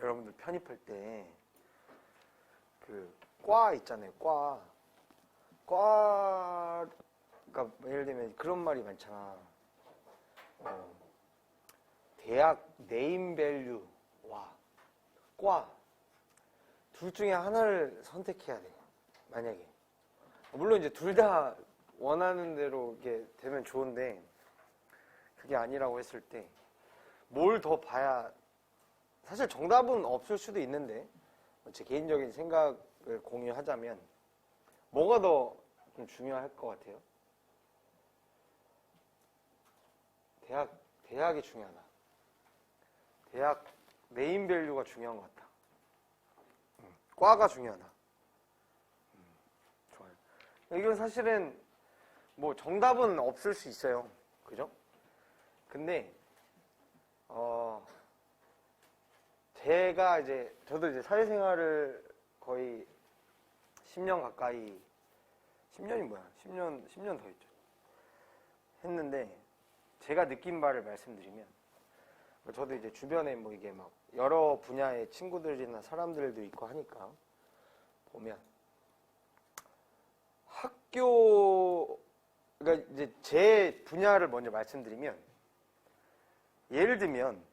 여러분들 편입할 때 과 있잖아요. 과가 예를 들면 그런 말이 많잖아. 대학 네임밸류 와 과 둘 중에 하나를 선택해야 돼. 만약에 물론 이제 둘 다 원하는 대로 이게 되면 좋은데 그게 아니라고 했을 때 뭘 더 봐야 사실 정답은 없을 수도 있는데 제 개인적인 생각을 공유하자면 뭐가 더 좀 중요할 것 같아요? 대학이 중요하다. 대학 네임밸류가 중요한 것 같다. 과가 중요하다. 좋아요. 이건 사실은 뭐 정답은 없을 수 있어요. 그죠? 근데 저도 이제 사회생활을 거의 10년 가까이 10년이 뭐야? 10년 더 했죠. 했는데 제가 느낀 바를 말씀드리면 저도 이제 주변에 뭐 이게 막 여러 분야의 친구들이나 사람들도 있고 하니까 보면 그러니까 이제 제 분야를 먼저 말씀드리면 예를 들면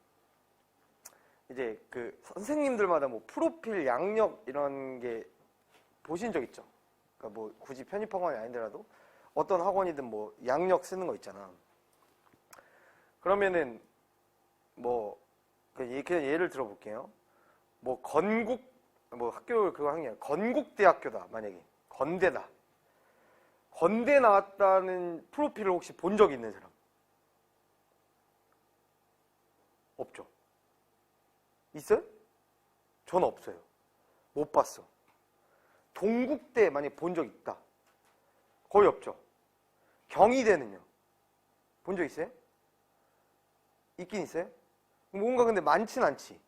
이제 선생님들마다 뭐 프로필, 양력 이런 게 보신 적 있죠? 그러니까 뭐 굳이 편입학원이 아니더라도 어떤 학원이든 뭐 양력 쓰는 거 있잖아. 그러면은 뭐 그냥 예를 들어볼게요. 뭐 학교 그거 하는 게 아니라 건국대학교다. 만약에 건대다. 건대 나왔다는 프로필을 혹시 본 적 있는 사람? 없죠. 있어요? 저는 없어요. 못 봤어. 동국대 만약에 본 적 있다. 거의 없죠. 경희대는요? 본 적 있어요? 있긴 있어요? 뭔가 근데 많진 않지.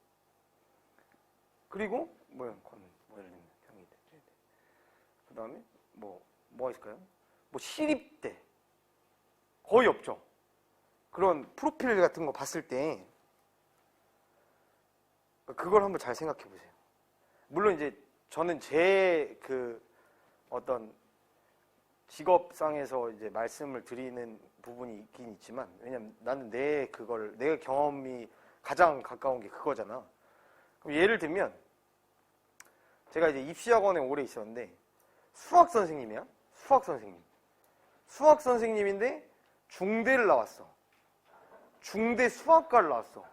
그리고 예를 들면 경희대. 그 다음에 뭐가 있을까요? 뭐 시립대. 거의 없죠. 그런 프로필 같은 거 봤을 때 그걸 한번 잘 생각해 보세요. 물론 이제 저는 제 어떤 직업상에서 이제 말씀을 드리는 부분이 있긴 있지만 왜냐면 나는 내 경험이 가장 가까운 게 그거잖아. 그럼 예를 들면 제가 이제 입시학원에 오래 있었는데 수학 선생님이야. 수학 선생님인데 중대를 나왔어. 중대 수학과를 나왔어.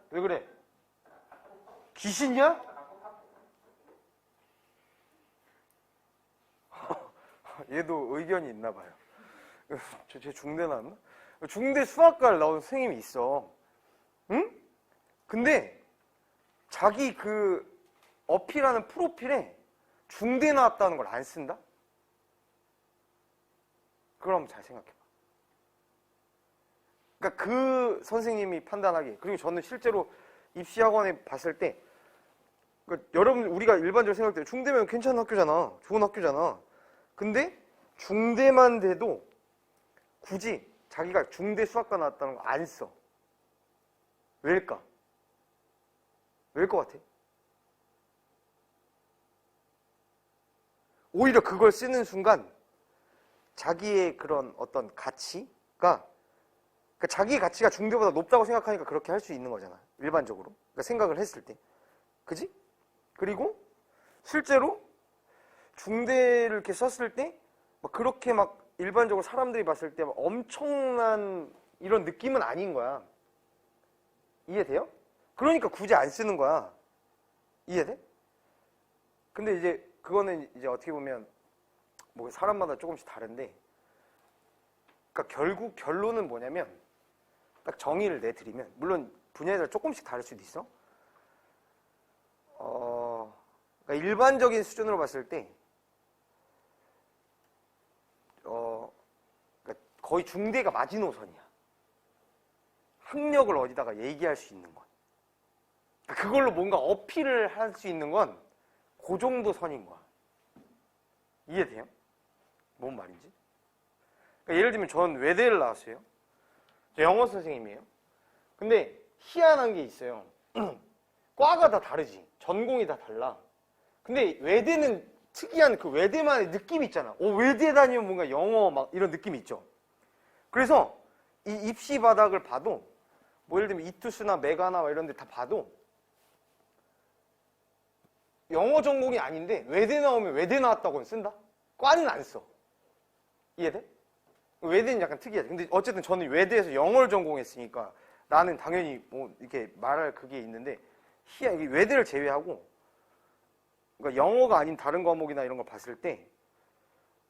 왜 그래? 귀신이야? 얘도 의견이 있나 봐요. 쟤 중대 나왔나? 중대 수학과를 나온 선생님이 있어. 응? 근데 자기 어필하는 프로필에 중대 나왔다는 걸 안 쓴다? 그걸 한번 잘 생각해봐. 그러니까 그 선생님이 판단하기에 그리고 저는 실제로 입시학원에 봤을 때 여러분 우리가 일반적으로 생각할 때 중대면 괜찮은 학교잖아. 좋은 학교잖아. 근데 중대만 돼도 굳이 자기가 중대 수학과 나왔다는 거 안 써. 왜일까? 왜일 것 같아? 오히려 그걸 쓰는 순간 자기의 그런 어떤 가치가 그러니까 자기의 가치가 중대보다 높다고 생각하니까 그렇게 할 수 있는 거잖아. 일반적으로. 그러니까 생각을 했을 때. 그지? 그리고 실제로 중대를 이렇게 썼을 때 그렇게 막 일반적으로 사람들이 봤을 때 엄청난 이런 느낌은 아닌 거야. 이해돼요? 그러니까 굳이 안 쓰는 거야. 이해돼? 근데 이제 그거는 이제 어떻게 보면 뭐 사람마다 조금씩 다른데 그러니까 결국 결론은 뭐냐면 딱 정의를 내드리면 물론 분야에 따라 조금씩 다를 수도 있어. 그러니까 일반적인 수준으로 봤을 때 그러니까 거의 중대가 마지노선이야. 학력을 어디다가 얘기할 수 있는 건. 그걸로 뭔가 어필을 할 수 있는 건 그 정도 선인 거야. 이해돼요? 뭔 말인지? 그러니까 예를 들면 전 외대를 나왔어요. 저 영어 선생님이에요. 근데 희한한 게 있어요. 과가 다 다르지. 전공이 다 달라. 근데 외대는 특이한 그 외대만의 느낌이 있잖아. 외대 다니면 뭔가 영어 막 이런 느낌이 있죠. 그래서 이 입시 바닥을 봐도 뭐 예를 들면 이투스나 메가나 이런 데 다 봐도 영어 전공이 아닌데 외대 나오면 외대 나왔다고는 쓴다? 과는 안 써. 이해돼? 외대는 약간 특이하지. 근데 어쨌든 저는 외대에서 영어를 전공했으니까 나는 당연히 뭐 이렇게 말할 그게 있는데 이게 외대를 제외하고 그러니까 영어가 아닌 다른 과목이나 이런 걸 봤을 때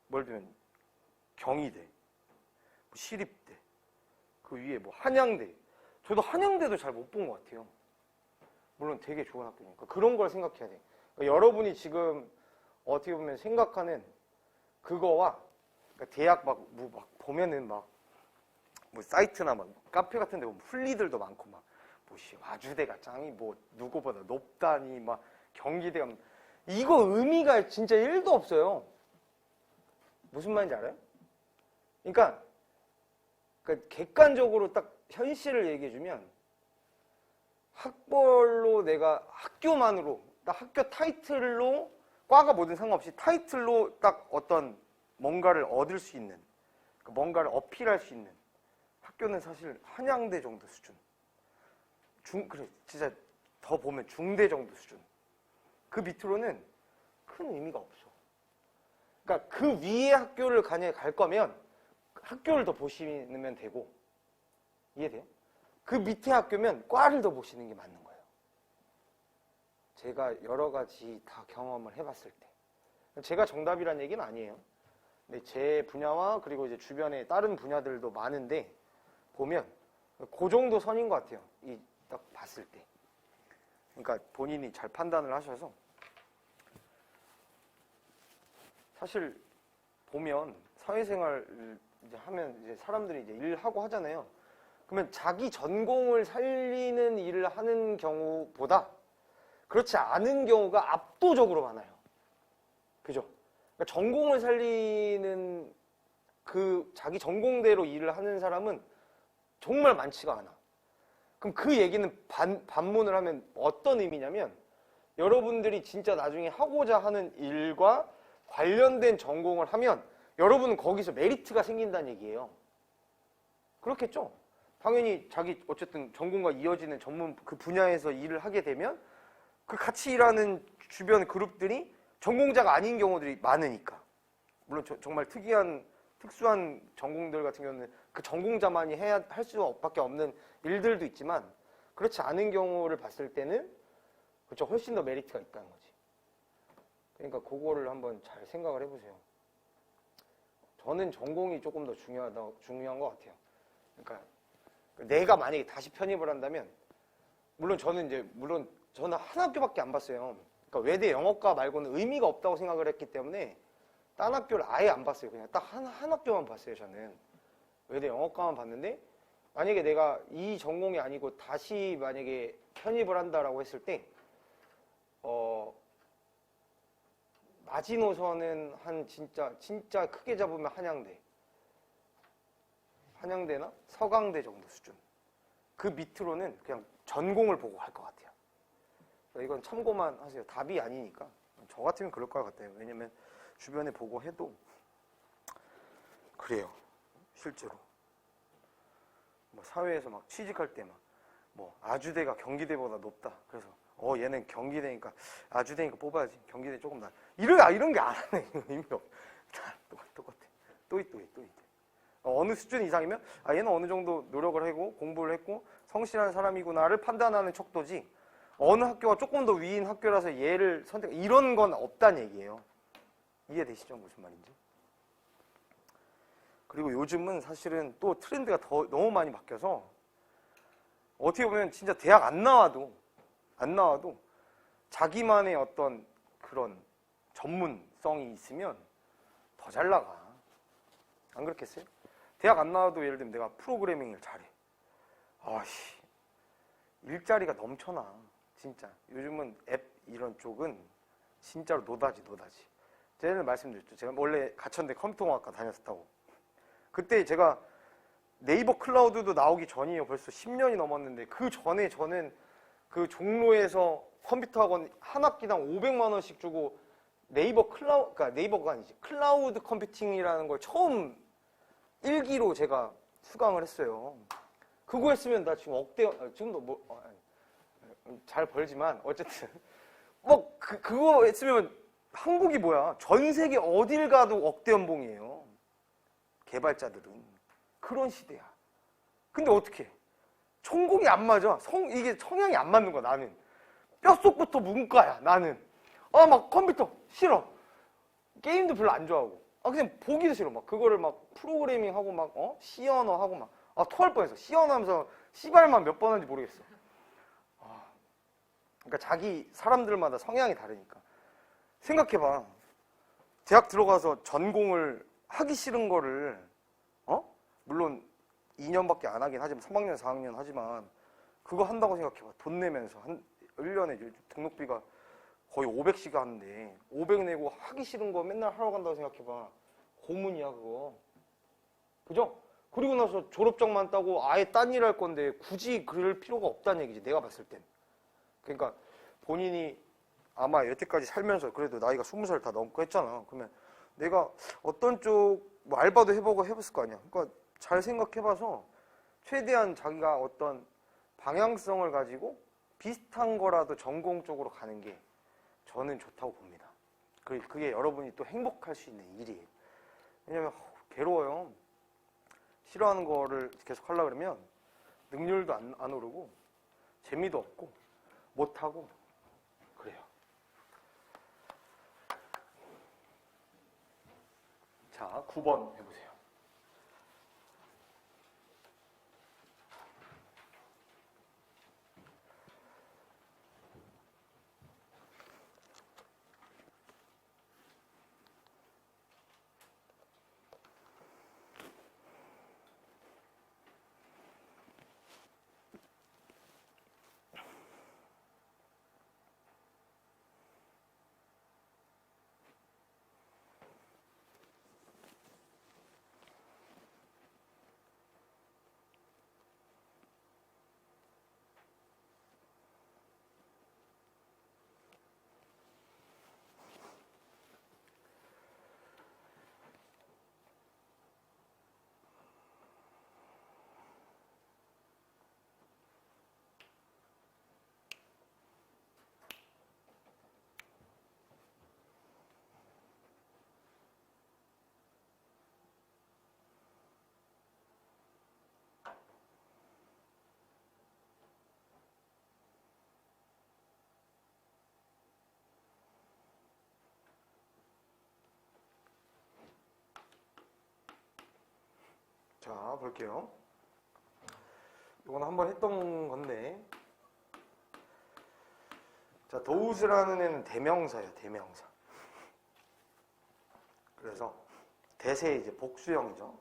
뭐 예를 들면 경희대, 뭐 시립대, 그 위에 뭐 한양대. 저도 한양대도 잘 못 본 것 같아요. 물론 되게 좋은 학교니까. 그런 걸 생각해야 돼. 그러니까 여러분이 지금 어떻게 보면 생각하는 그거와 그러니까 대학 막 보면은 막 뭐 사이트나 막 카페 같은 데 보면 풀리들도 많고 막 뭐 와주대가 짱이 뭐 누구보다 높다니 막 경기대가 이거 의미가 진짜 1도 없어요. 무슨 말인지 알아요? 그러니까 객관적으로 딱 현실을 얘기해주면 학벌로 내가 학교만으로 딱 학교 타이틀로 과가 뭐든 상관없이 타이틀로 딱 어떤 뭔가를 얻을 수 있는 뭔가를 어필할 수 있는 학교는 사실 한양대 정도 수준 그래 진짜 더 보면 중대 정도 수준 그 밑으로는 큰 의미가 없어. 그러니까 그 위에 학교를 갈 거면 학교를 더 보시면 되고 이해돼요? 그 밑에 학교면 과를 더 보시는 게 맞는 거예요. 제가 여러 가지 다 경험을 해봤을 때 제가 정답이란 얘기는 아니에요. 근데 제 분야와 그리고 이제 주변에 다른 분야들도 많은데 보면 그 정도 선인 것 같아요. 이 딱 봤을 때. 그러니까 본인이 잘 판단을 하셔서 사실 보면 사회생활 이제 하면 이제 사람들이 이제 일하고 하잖아요. 그러면 자기 전공을 살리는 일을 하는 경우보다 그렇지 않은 경우가 압도적으로 많아요. 그죠? 그러니까 전공을 살리는 그 자기 전공대로 일을 하는 사람은 정말 많지가 않아. 그럼 그 얘기는 반문을 하면 어떤 의미냐면 여러분들이 진짜 나중에 하고자 하는 일과 관련된 전공을 하면 여러분은 거기서 메리트가 생긴다는 얘기예요. 그렇겠죠? 당연히 자기 어쨌든 전공과 이어지는 전문 그 분야에서 일을 하게 되면 그 같이 일하는 주변 그룹들이 전공자가 아닌 경우들이 많으니까. 물론 정말 특수한 전공들 같은 경우는 그 전공자만이 할 수밖에 없는 일들도 있지만 그렇지 않은 경우를 봤을 때는 그렇죠. 훨씬 더 메리트가 있다는 거지. 그러니까 그거를 한번 잘 생각을 해보세요. 저는 전공이 조금 더 중요한 것 같아요. 그러니까 내가 만약에 다시 편입을 한다면 물론 저는 한 학교밖에 안 봤어요. 그러니까 외대 영어과 말고는 의미가 없다고 생각을 했기 때문에 딴 학교를 아예 안 봤어요. 그냥 딱 한 학교만 봤어요. 저는 외대 영어과만 봤는데 만약에 내가 이 전공이 아니고 다시 만약에 편입을 한다라고 했을 때 마지노선은 한 진짜 크게 잡으면 한양대나 서강대 정도 수준. 그 밑으로는 그냥 전공을 보고 갈 것 같아요. 이건 참고만 하세요. 답이 아니니까. 저 같으면 그럴 것 같아요. 왜냐면 주변에 보고 해도 그래요. 실제로. 뭐 사회에서 막 취직할 때 뭐 아주대가 경기대보다 높다. 그래서 얘는 경기대니까 아주대니까 뽑아야지. 경기대 조금 나. 이런 게 안 하네. 의미가 없어. 다 똑같아. 또 있대. 어느 수준 이상이면 얘는 어느 정도 노력을 하고 공부를 했고 성실한 사람이구나를 판단하는 척도지 어느 학교가 조금 더 위인 학교라서 얘를 이런 건 없다는 얘기예요. 이해되시죠? 무슨 말인지? 그리고 요즘은 사실은 또 트렌드가 너무 많이 바뀌어서 어떻게 보면 진짜 대학 안 나와도 자기만의 어떤 그런 전문성이 있으면 더 잘 나가. 안 그렇겠어요? 대학 안 나와도 예를 들면 내가 프로그래밍을 잘해. 일자리가 넘쳐나. 진짜. 요즘은 앱 이런 쪽은 진짜로 노다지. 제가 말씀드렸죠. 제가 원래 가천대 컴퓨터공학과 다녔었다고. 그때 제가 네이버 클라우드도 나오기 전이에요. 벌써 10년이 넘었는데 그 전에 저는 그 종로에서 컴퓨터 학원 한 학기당 500만 원씩 주고 그러니까 네이버가 아니지. 클라우드 컴퓨팅이라는 걸 처음 1기로 제가 수강을 했어요. 그거 했으면 나 지금 지금도 뭐, 잘 벌지만, 어쨌든. 뭐, 그거 했으면 한국이 뭐야. 전 세계 어딜 가도 억대 연봉이에요. 개발자들은. 그런 시대야. 근데 어떻게? 천국이 안 맞아. 이게 성향이 안 맞는 거야, 나는. 뼛속부터 문과야, 나는. 막 컴퓨터 싫어. 게임도 별로 안 좋아하고. 그냥 보기도 싫어. 막 그거를 막 프로그래밍 하고 막, C 언어 하고 막. 토할 뻔했어. C 언어 하면서 C발만 몇 번 하는지 모르겠어. 그러니까 자기 사람들마다 성향이 다르니까. 생각해봐. 대학 들어가서 전공을 하기 싫은 거를, 물론 2년밖에 안 하긴 하지만, 3학년, 4학년 하지만, 그거 한다고 생각해봐. 돈 내면서. 1년에 등록비가 거의 500씩 하는데, 500 내고 하기 싫은 거 맨날 하러 간다고 생각해봐. 고문이야, 그거. 그죠? 그리고 나서 졸업장만 따고 아예 딴 일 할 건데, 굳이 그럴 필요가 없다는 얘기지, 내가 봤을 땐. 그러니까 본인이 아마 여태까지 살면서 그래도 나이가 20살 다 넘고 했잖아. 그러면 내가 어떤 쪽 뭐 알바도 해보고 해봤을 거 아니야. 그러니까 잘 생각해봐서 최대한 자기가 어떤 방향성을 가지고 비슷한 거라도 전공 쪽으로 가는 게 저는 좋다고 봅니다. 그게 여러분이 또 행복할 수 있는 일이에요. 왜냐면 괴로워요. 싫어하는 거를 계속 하려고 그러면 능률도 안 오르고 재미도 없고 못하고 그래요. 자, 9번 해보세요. 자, 볼게요. 이건 한번 했던 건데, 자, 도우스라는 애는 대명사예요, 대명사. 그래서 대세 이제 복수형이죠.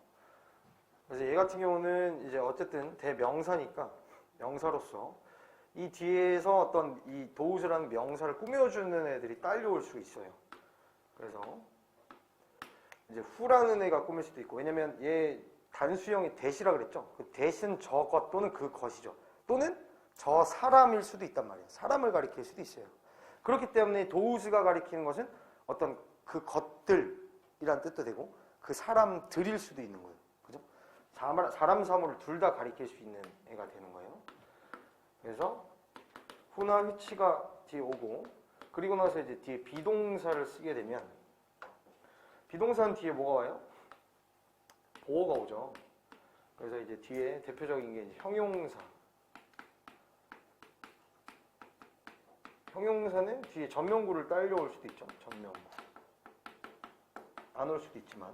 그래서 얘 같은 경우는 이제 어쨌든 대명사니까 명사로서 이 뒤에서 어떤 이 도우스라는 명사를 꾸며주는 애들이 딸려올 수 있어요. 그래서 이제 후라는 애가 꾸밀 수도 있고, 왜냐면 얘 단수형이 대시라 그랬죠. 그 대신 저것 또는 그 것이죠. 또는 저 사람일 수도 있단 말이에요. 사람을 가리킬 수도 있어요. 그렇기 때문에 도우스가 가리키는 것은 어떤 그 것들이란 뜻도 되고 그 사람들일 수도 있는 거예요. 그죠? 사람 사물을 둘 다 가리킬 수 있는 애가 되는 거예요. 그래서 후나 휘치가 뒤에 오고, 그리고 나서 이제 뒤에 비동사를 쓰게 되면, 비동사는 뒤에 뭐가 와요? 보어가 오죠. 그래서 이제 뒤에 대표적인 게 이제 형용사. 형용사는 뒤에 전명구를 딸려올 수도 있죠. 전명구. 안 올 수도 있지만.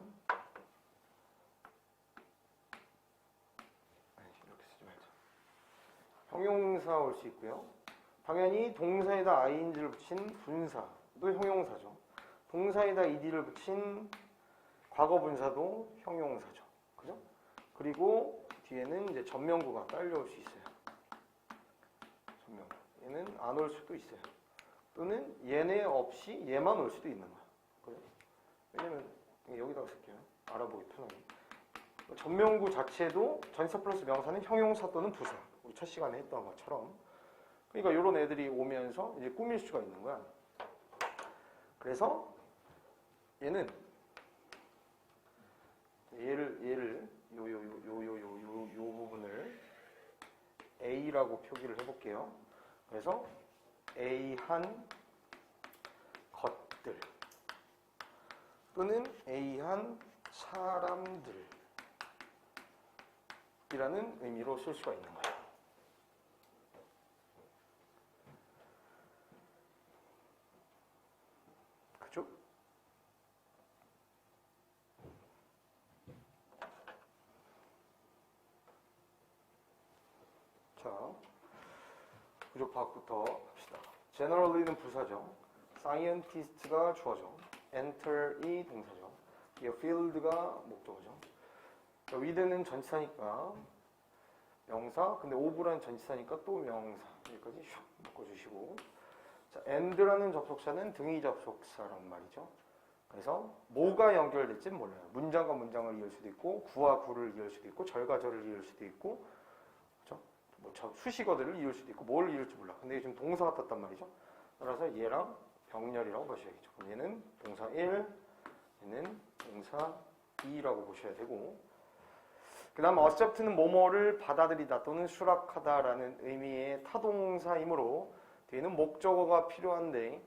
이렇게 쓰지 말자. 형용사 올 수 있고요. 당연히 동사에다 ing를 붙인 분사도 형용사죠. 동사에다 ed를 붙인 과거 분사도 형용사죠. 그죠? 그리고 뒤에는 이제 전명구가 딸려올 수 있어요. 전명구. 얘는 안 올 수도 있어요. 또는 얘네 없이 얘만 올 수도 있는 거야. 그죠? 왜냐면 여기다가 쓸게요. 알아보기 편하게. 전명구 자체도 전치사 플러스 명사는 형용사 또는 부사. 우리 첫 시간에 했던 것처럼 그러니까 이런 애들이 오면서 이제 꾸밀 수가 있는 거야. 그래서 얘는 얘를 요 부분을 A라고 표기를 해볼게요. 그래서 A한 것들 또는 A한 사람들이라는 의미로 쓸 수가 있는 거예요. 그죠? 자, 부족파악부터 합시다. generally는 부사죠. scientist가 주어죠. enter이 동사죠. field가 목적어죠. with는 전치사니까 명사, 근데 over라는 전치사니까 또 명사. 여기까지 슉 묶어주시고, 자, and라는 접속사는 등위 접속사란 말이죠. 그래서 뭐가 연결될지는 몰라요. 문장과 문장을 이을 수도 있고, 구와 구를 이을 수도 있고, 절과 절을 이을 수도 있고, 그렇죠? 뭐 수식어들을 이을 수도 있고, 뭘 이을지 몰라. 근데 지금 동사가 떴단 말이죠. 따라서 얘랑 병렬이라고 보셔야겠죠. 그럼 얘는 동사 1, 얘는 동사 2라고 보셔야 되고, 그 다음 accept는 뭐뭐를 받아들이다 또는 수락하다라는 의미의 타동사이므로 뒤에는 목적어가 필요한데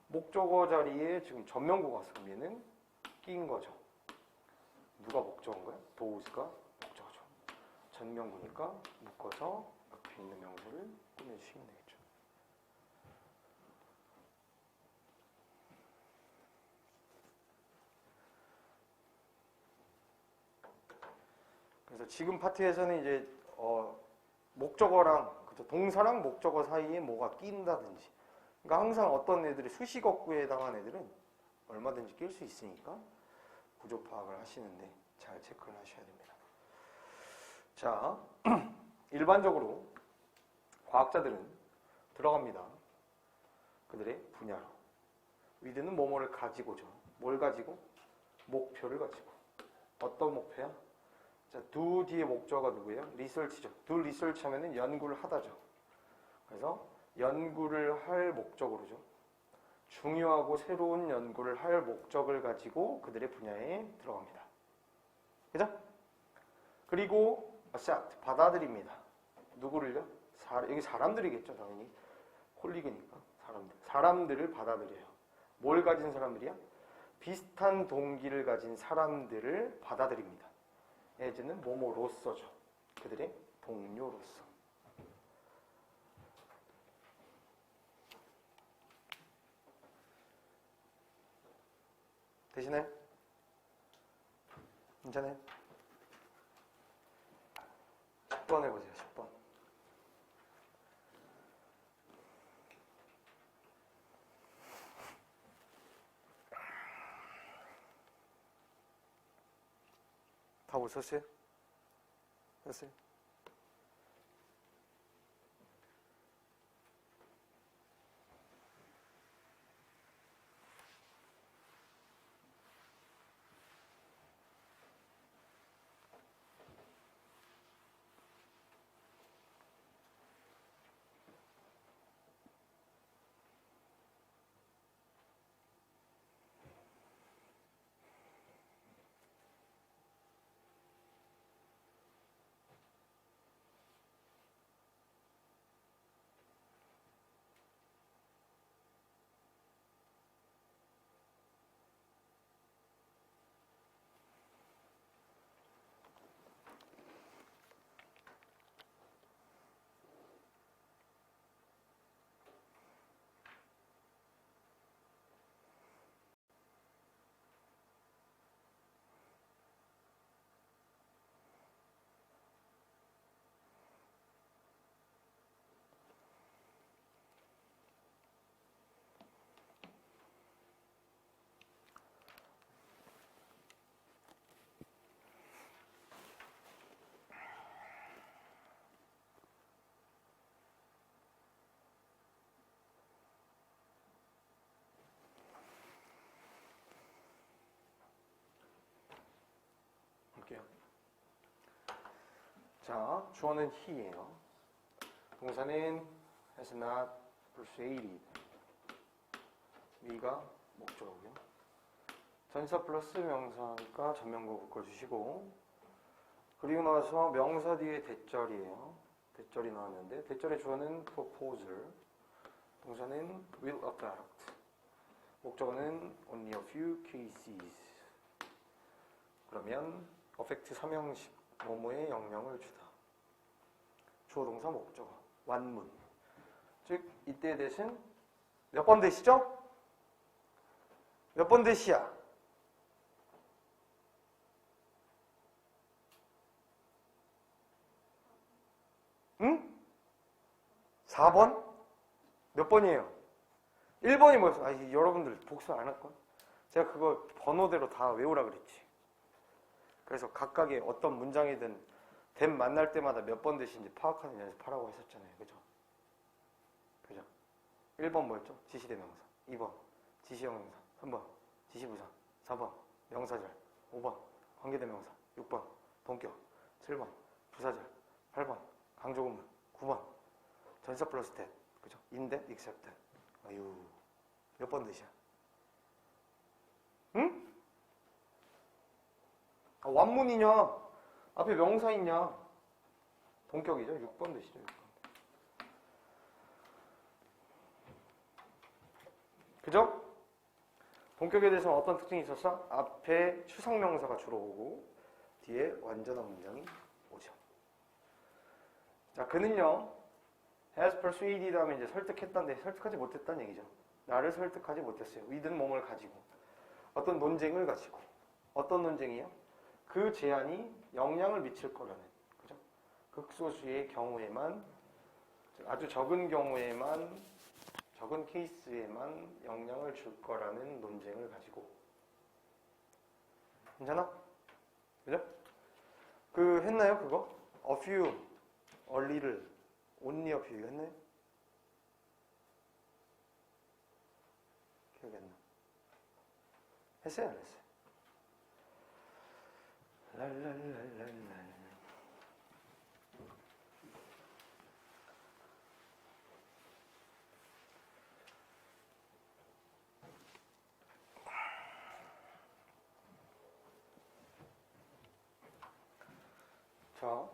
목적어 자리에 지금 전명구가 왔어. 그럼 얘는 끼인 거죠. 누가 목적어인 거야? does가 목적어죠. 전명구니까 묶어서 옆에 있는 명사를 꾸며주시면 되겠죠. 그래서 지금 파트에서는 이제 목적어랑 그쵸, 동사랑 목적어 사이에 뭐가 끼인다든지, 그러니까 항상 어떤 애들이 수식어구에 해당한 애들은 얼마든지 낄 수 있으니까 구조 파악을 하시는데 잘 체크를 하셔야 됩니다. 자, 일반적으로 과학자들은 들어갑니다. 그들의 분야로. with는 뭐뭐를 가지고죠. 뭘 가지고? 목표를 가지고. 어떤 목표야? 자, do 뒤에 목적어가 누구예요? research죠. do research 하면은 연구를 하다죠. 그래서 연구를 할 목적으로죠. 중요하고 새로운 연구를 할 목적을 가지고 그들의 분야에 들어갑니다. 그죠? 그리고 accept, 받아들입니다. 누구를요? 여기 사람들이겠죠, 당연히. 콜리그니까 사람들. 사람들을 받아들여요. 뭘 가진 사람들이야? 비슷한 동기를 가진 사람들을 받아들입니다. as는 뭐뭐로서죠. 그들의 동료로서. 되시나요? 괜찮아요? 10번 해보세요. 10번. 다 오셨어요? 됐어요? 볼게요. 자, 주어는 he예요. 동사는 has not persuaded. me가 목적어고요. 전사 플러스 명사니까 전면구 묶어주시고, 그리고 나서 명사 뒤에 대절이에요. 대절이 나왔는데 대절의 주어는 proposal, 동사는 will affect, 목적어는 only a few cases. 그러면 affect 삼형식 뭐뭐에 영향을 주다. 주어 동사 목적어 완문. 즉 이때 대신 몇 번 대시죠? 몇 번 대시야? 응? 4번? 몇 번이에요? 1번이 뭐였어? 여러분들 복수 안 할걸? 제가 그거 번호대로 다 외우라 그랬지. 그래서 각각의 어떤 문장이든 댐 만날 때마다 몇 번 대신지 파악하는 연습하라고 했었잖아요. 그죠? 그죠? 1번 뭐였죠? 지시대명사. 2번 지시형용사. 3번 지시부사. 4번 명사절. 5번 관계대명사. 6번 동격. 7번 부사절. 8번 강조구문. 9번 전사 플러스 대. 그죠? 인데 except. 아유, 몇 번 대시야? 응? 완문이냐? 앞에 명사 있냐? 동격이죠? 6번 대시죠? 6번. 그죠? 동격에 대해서는 어떤 특징이 있었어? 앞에 추상명사가 주로 오고 뒤에 완전한 문장이 오죠. 자, 그는요 has persuaded 하면 이제 설득했다는데 설득하지 못했다는 얘기죠. 나를 설득하지 못했어요. 이든 몸을 가지고 어떤 논쟁을 가지고. 어떤 논쟁이요? 그 제안이 영향을 미칠 거라는, 그죠? 극소수의 경우에만, 아주 적은 경우에만, 적은 케이스에만 영향을 줄 거라는 논쟁을 가지고. 괜찮아? 그죠? 그 했나요 그거? a few, a little, only a few 했나요? 기억이 안 나. 했어요 안 했어요? 랄랄랄랄랄. 자,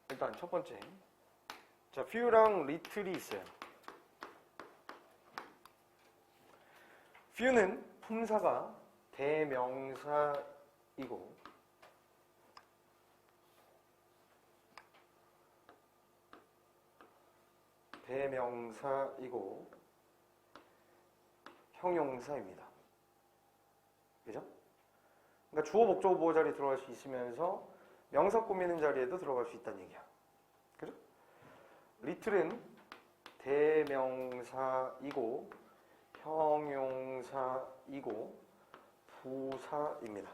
일단 첫 번째, 자, few랑 little이 있어요. few는 품사가 대명사이고, 형용사입니다. 그죠? 그러니까 주어, 목적어, 보호 자리에 들어갈 수 있으면서 명사 꾸미는 자리에도 들어갈 수 있다는 얘기야. 그죠? little은 대명사이고 형용사이고 부사입니다.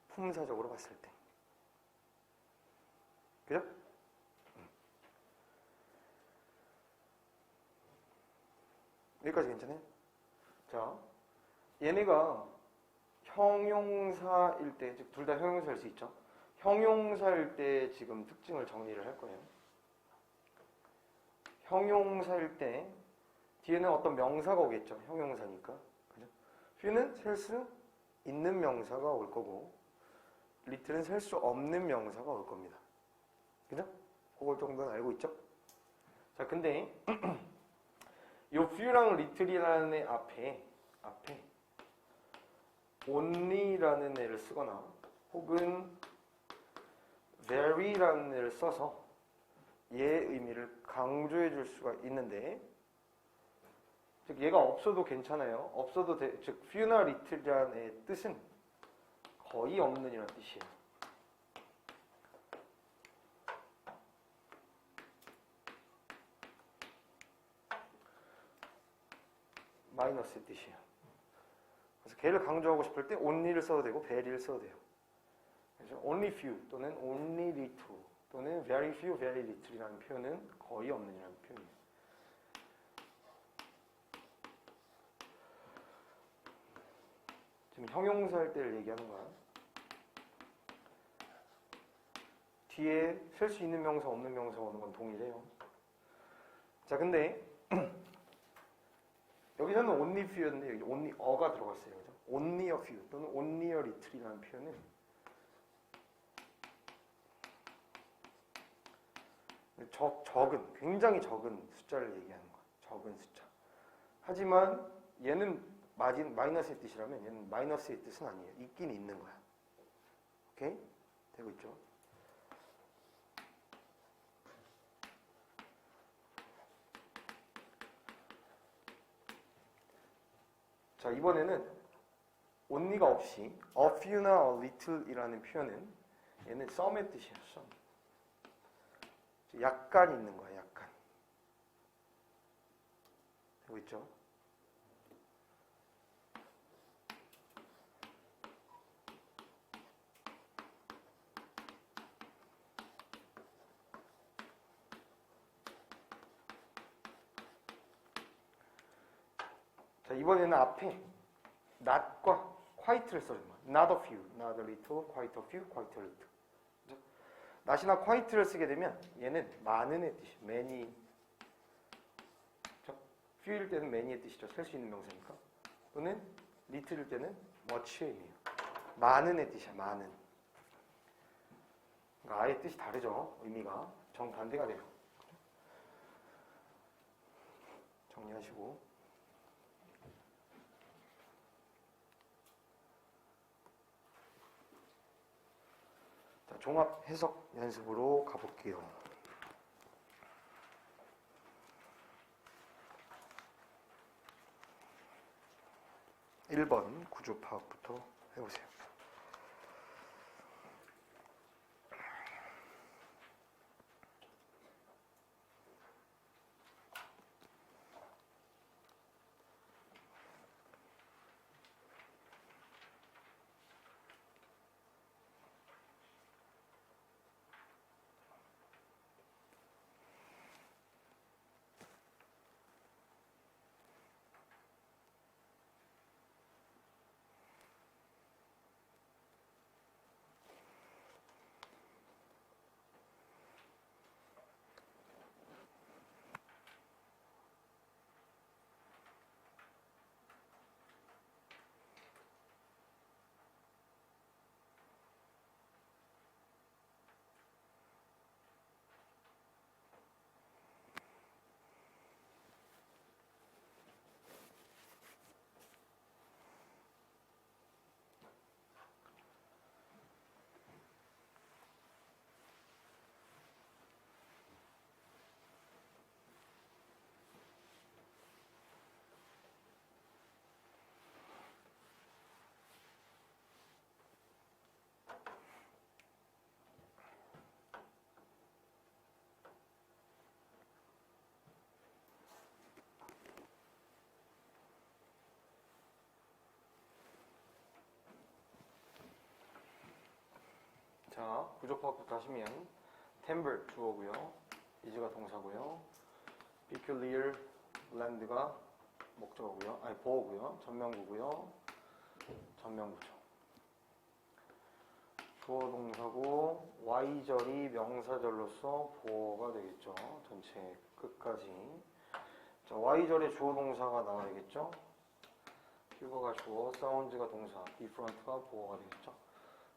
품사적으로 봤을 때. 그죠? 여기까지 괜찮아요? 자, 얘네가 형용사일 때, 즉 둘 다 형용사일 수 있죠? 형용사일 때 지금 특징을 정리를 할 거예요. 형용사일 때 뒤에는 어떤 명사가 오겠죠? 형용사니까. 그죠? few는 셀 수 있는 명사가 올 거고, little는 셀 수 없는 명사가 올 겁니다. 그죠? 그걸 정도는 알고 있죠? 자, 근데 요 few랑 little이라는 애 앞에 only라는 애를 쓰거나 혹은 very라는 애를 써서 얘의 의미를 강조해 줄 수가 있는데, 즉 얘가 없어도 괜찮아요. 없어도 즉 few나 little이라는 애의 뜻은 거의 없는 이라는 뜻이에요. 마이너스의 뜻이에요. 그래서 걔를 강조하고 싶을 때 only를 써도 되고 very를 써도 돼요. 그래서 only few 또는 only little 또는 very few, very little이라는 표현은 거의 없는 이라는 표현이에요. 지금 형용사 할 때를 얘기하는 거야. 뒤에 쓸 수 있는 명사 없는 명사 오는 건 동일해요. 자, 근데 여기서는 only few였는데 여기 only a가 들어갔어요. 그죠? only a few 또는 only a little이라는 표현은 적은, 굉장히 적은 숫자를 얘기하는 거야. 적은 숫자. 하지만 얘는 마이너스의 뜻이라면 얘는 마이너스의 뜻은 아니에요. 있긴 있는 거야. 오케이? 되고 있죠? 자, 이번에는 only가 없이 a few나 a little이라는 표현은 얘는 some의 뜻이에요. some. 약간 있는 거야. 약간. 되고 있죠? 자, 이번에는 앞에 not과 quite를 써준 거야. Not a few, not a little, quite a few, quite a little. 그죠? not이나 quite를 쓰게 되면 얘는 많은의 뜻이에요. many. few일 때는 many의 뜻이죠. 쓸 수 있는 명사니까. 또는 little일 때는 much의 의미예요. 많은의 뜻이야. 많은. 그러니까 아예 뜻이 다르죠. 의미가 정반대가 돼요. 정리하시고. 자, 종합 해석 연습으로 가볼게요. 1번 구조 파악부터 해보세요. 자, 구조 파악부터 하시면 timber 주어고요, is가 동사고요, peculiar land가 목적어고요, 아니 보어고요, 전명구고요, 전명구죠. 주어 동사고 y절이 명사절로서 보어가 되겠죠. 전체 끝까지. 자, y절에 주어 동사가 나와야겠죠. 휴거가 주어, 사운드가 동사, different가 보어가 되겠죠.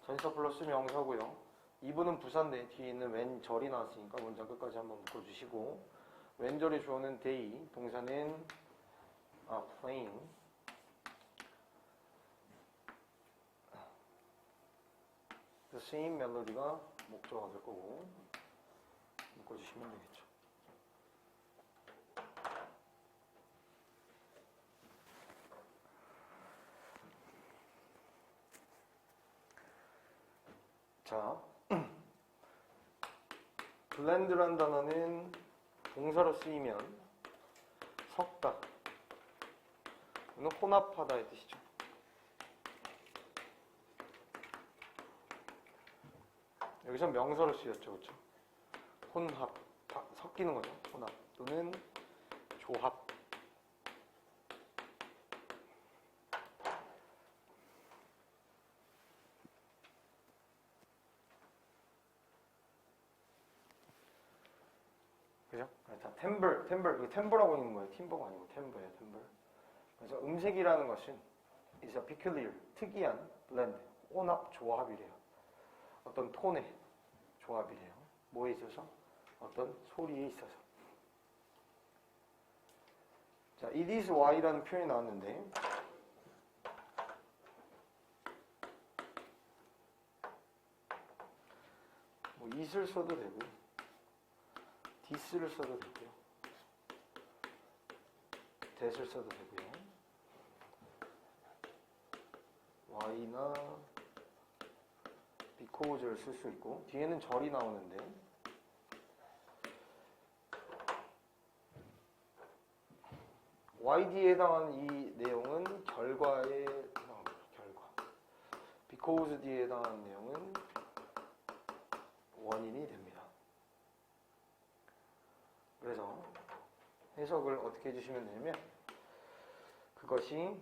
전치사 플러스 명사고요. 이분은 부사인데 뒤에 있는 왼절이 나왔으니까 문장 끝까지 한번 묶어주시고, 왼절의 주어는 they, 동사는 playing, the same melody가 목적어가 될 거고 묶어주시면 되겠죠. 자, 블렌드라는 단어는 동사로 쓰이면 섞다, 또는 혼합하다의 뜻이죠. 여기서 명사로 쓰였죠, 그렇죠? 혼합, 섞이는 거죠. 혼합 또는 조합. 그죠? 자, 템블, 이거 템블하고 있는 거예요. 팀버가 아니고 템블이에요, 템블. 그래서 음색이라는 것은 is a peculiar, 특이한 blend, 혼합 조합이래요. 어떤 톤의 조합이래요. 뭐에 있어서? 어떤 소리에 있어서. 자, it is why라는 표현이 나왔는데 뭐 it을 써도 되고 this를 써도 되고요. that을 써도 되고요. why나 because를 쓸 수 있고 뒤에는 절이 나오는데 YD에 해당하는 이 내용은 결과에 해당합니다. 결과. because D에 해당하는 내용은 원인이 됩니다. 그래서 해석을 어떻게 해주시면 되냐면 그것이라고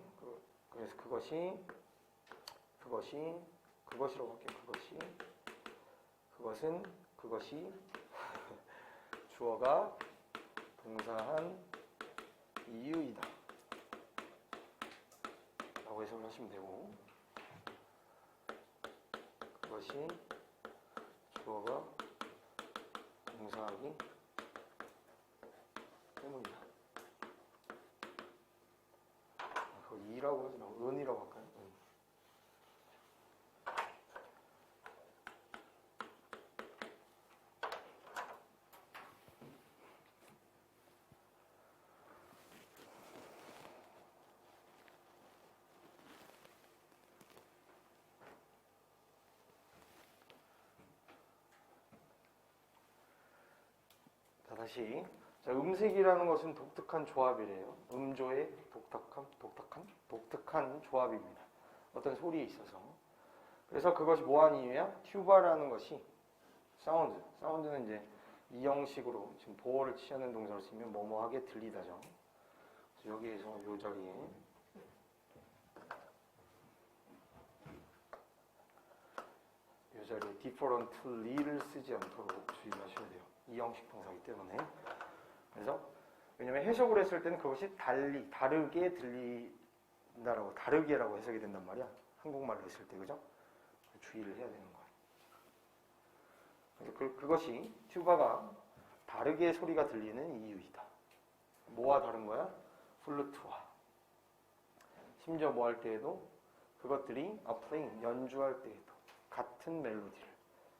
할게요. 그것이 주어가 동사한 이유이다 라고 해석을 하시면 되고 그것이 주어가 동사하기 때문이다. 그거 이라고 하지 말고 은이라고 할까요? 자, 다시. 자, 음색이라는 것은 독특한 조합이래요. 음조의 독특한 조합입니다. 어떤 소리에 있어서. 그래서 그것이 뭐한 이유야? 튜바라는 것이 사운드는 이제 이 형식으로 지금 보어를 취하는 동사로 쓰면 뭐뭐하게 들리다죠. 그래서 여기에서 요 자리에 differently를 쓰지 않도록 주의하셔야 돼요. 이 형식 동사이기 때문에. 그래서 왜냐면 해석을 했을 때는 그것이 다르게 들린다라고 다르게라고 해석이 된단 말이야. 한국말로 했을 때 그죠? 주의를 해야 되는 거야. 그래서 그것이 튜바가 다르게 소리가 들리는 이유이다. 뭐와 다른 거야? 플루트와. 심지어 뭐 할 때에도 그것들이 playing 연주할 때에도 같은 멜로디를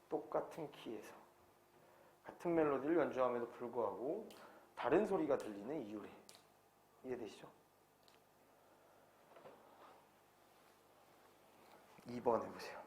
똑같은 키에서 같은 멜로디를 연주함에도 불구하고 다른 소리가 들리는 이유래. 이해되시죠? 2번 해보세요.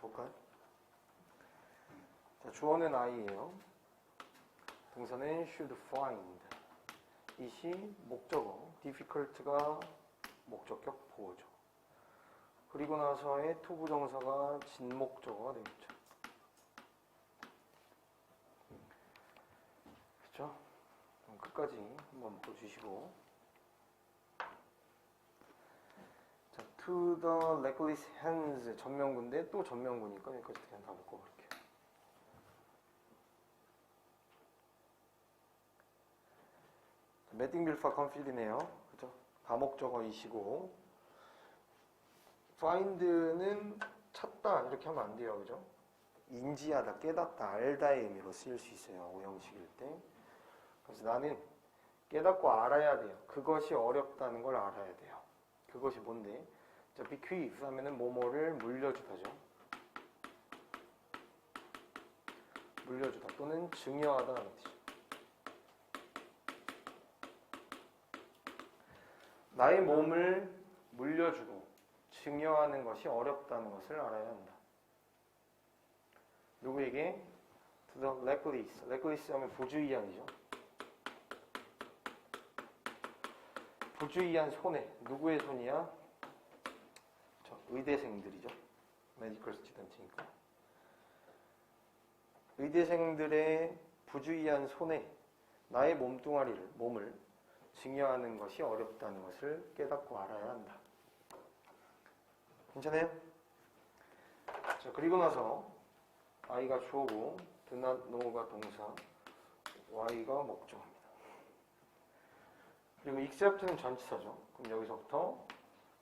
볼까요? 자, 주어는 I예요. 동사는 should find. 이시 목적어, difficult가 목적격 보호죠. 그리고 나서의 to 부정사가 진목적어가 되겠죠. 그렇죠? 그럼 끝까지 한번 보주시고, 자, to the legless hands 전명구인데 또 전명구니까 여기까지 그냥 다 묶어볼게요. 매딩빌파 컨필이네요. 그죠? 다목적어이시고, find는 찾다 이렇게 하면 안 돼요. 그죠? 인지하다, 깨닫다, 알다의 의미로 쓰일 수 있어요. 오형식일 때. 그래서 나는 깨닫고 알아야 돼요. 그것이 어렵다는 걸 알아야 돼요. 그것이 뭔데? 자, bequeath 하면은 뭐뭐를 물려주다죠. 물려주다 또는 증여하다라는 뜻이죠. 나의 몸을 물려주고 증여하는 것이 어렵다는 것을 알아야 한다. 누구에게? To the legless. legless 하면 부주의한이죠. 부주의한 손해. 누구의 손이야? 의대생들이죠. 메디컬 스튜던트니까. 의대생들의 부주의한 손해. 나의 몸을 증여하는 것이 어렵다는 것을 깨닫고 알아야 한다. 괜찮아요? 자, 그리고 나서 I가 주어고 do not know가 동사, Y가 목적어입니다. 그리고 except는 전치사죠. 그럼 여기서부터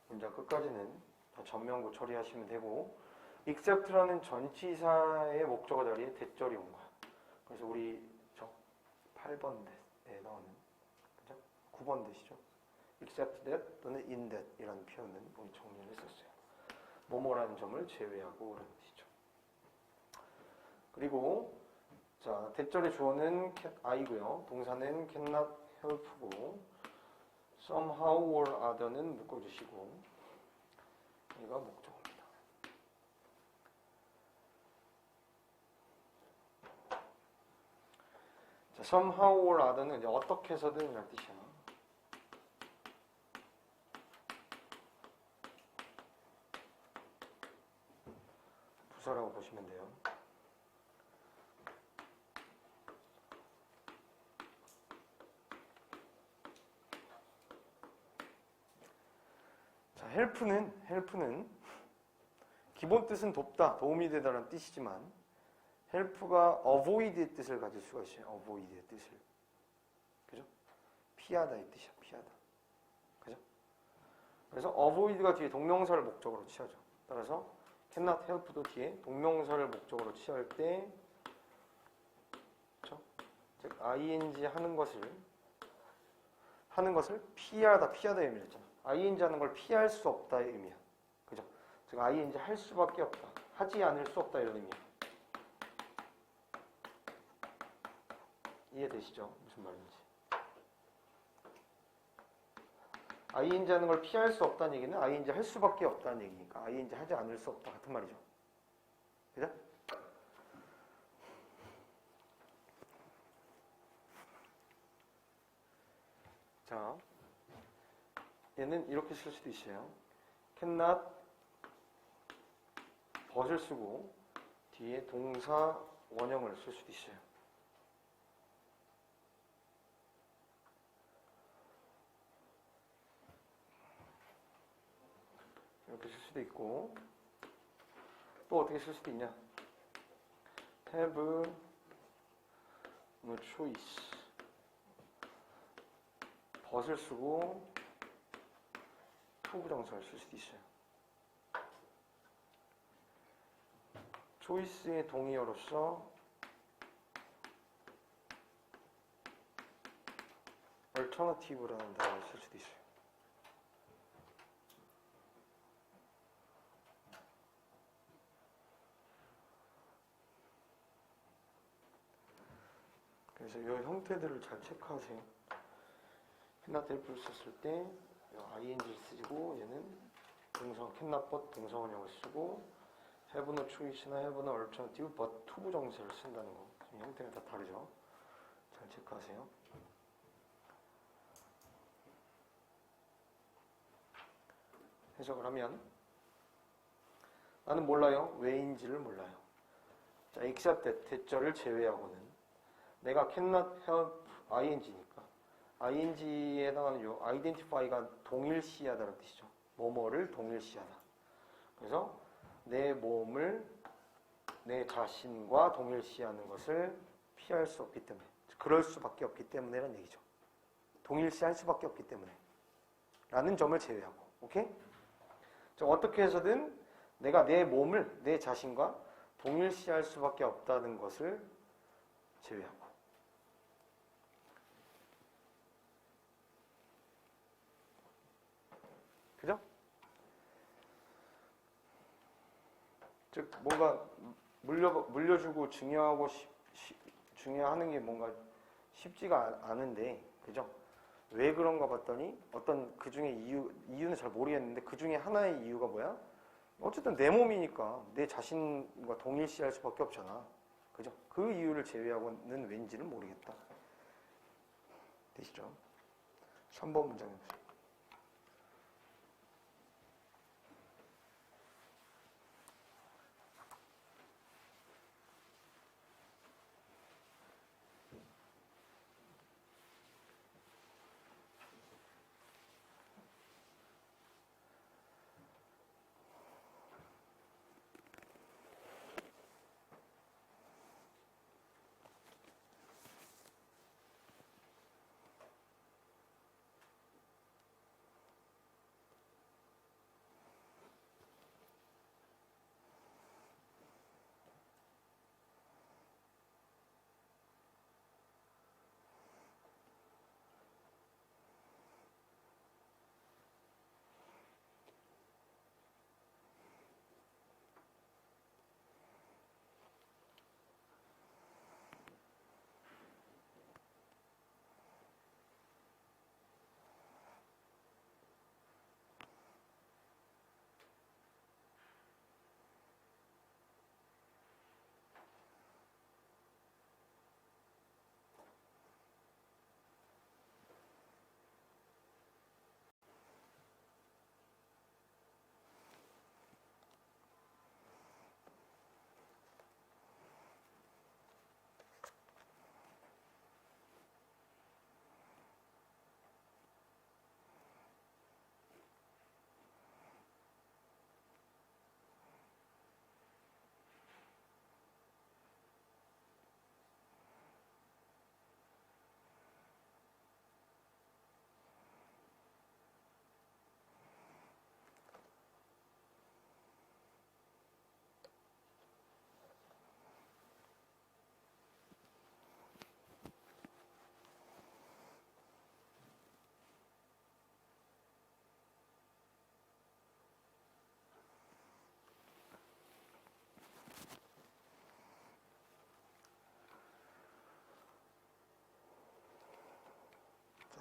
문장 끝까지는 다 전명구 처리하시면 되고, except라는 전치사의 목적어 자리에 대절이 온 거야. 그래서 우리 저 8번에 나오는, 그죠? 9번 대시죠. except that 또는 in that 이라는 표현은 우리 정리를 했었어요. 뭐뭐라는 점을 제외하고 라는 뜻이죠. 그리고 자, 대절의 주어는 I고요. 동사는 cannot help고 somehow or other는 묶어주시고 얘가 목적어입니다. 자, somehow or other는 이제 어떻게 해서든 이란 뜻이야. 부사라고 보시면 돼요. 자, help는 기본 뜻은 돕다, 도움이 되다라는 뜻이지만 help가 avoid의 뜻을 가질 수가 있어요. avoid의 뜻을. 그죠? 피하다의 뜻이야. 피하다. 그죠? 그래서 avoid가 뒤에 동명사를 목적으로 취하죠. 따라서 cannot help도 뒤에 동명사를 목적으로 취할 때, 그렇죠? 즉 ing 하는 것을 피하다의 의미를 했잖아. ing 하는 걸 피할 수 없다의 의미야. 그죠? 즉 ing 할 수밖에 없다. 하지 않을 수 없다 이런 의미야. 이해되시죠? 무슨 말인지. ing 하는 걸 피할 수 없다는 얘기는 ing 할 수밖에 없다는 얘기니까 ing 하지 않을 수 없다 같은 말이죠. 그죠? 자, 얘는 이렇게 쓸 수도 있어요. cannot 벗을 쓰고 뒤에 동사 원형을 쓸 수도 있어요. 이렇게 쓸 수도 있고, 또 어떻게 쓸 수도 있냐? have no choice. 벗을 쓰고 to 부정사를 쓸 수도 있어요. choice의 동의어로서 alternative라는 단어를 쓸 수도 있어요. 그래서 이 형태들을 잘 체크하세요. cannot help를 썼을 때 ing를 쓰고 얘는 동사 cannot but 동사원형을 쓰고 have no choice나 have no alternative but to 부정사를 쓴다는 거. 지금 형태가 다 다르죠. 잘 체크하세요. 해석을 하면 나는 몰라요. 왜인지를 몰라요. 자, except that 대절을 제외하고는 내가 cannot help ing니까 ing에 해당하는 요 identify가 동일시하다는 뜻이죠. 뭐뭐를 동일시하다. 그래서 내 몸을 내 자신과 동일시하는 것을 피할 수 없기 때문에 그럴 수밖에 없기 때문에라는 얘기죠. 동일시할 수밖에 없기 때문에 라는 점을 제외하고 오케이? 자, 어떻게 해서든 내가 내 몸을 내 자신과 동일시할 수밖에 없다는 것을 제외하고 그죠? 즉 뭔가 물려주고 중요하는 게 뭔가 쉽지가 않은데 그죠? 왜 그런가 봤더니 어떤 그 중에 이유는 잘 모르겠는데 그 중에 하나의 이유가 뭐야? 어쨌든 내 몸이니까 내 자신과 동일시할 수밖에 없잖아. 그죠? 그 이유를 제외하고는 왠지는 모르겠다. 되시죠? 3번 문장 해보세요.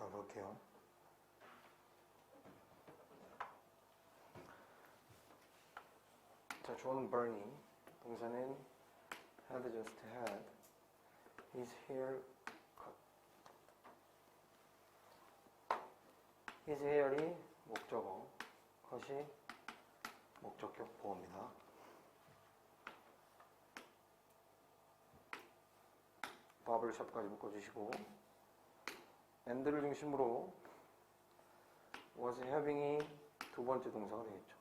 자, 볼게요. 자, 주어는 burning, 동사는 had just had, his hair cut. his hair이 목적어, cut이 목적격 보어입니다. 버블샵까지 묶어주시고 and를 중심으로 was having이 두 번째 동사가 되겠죠.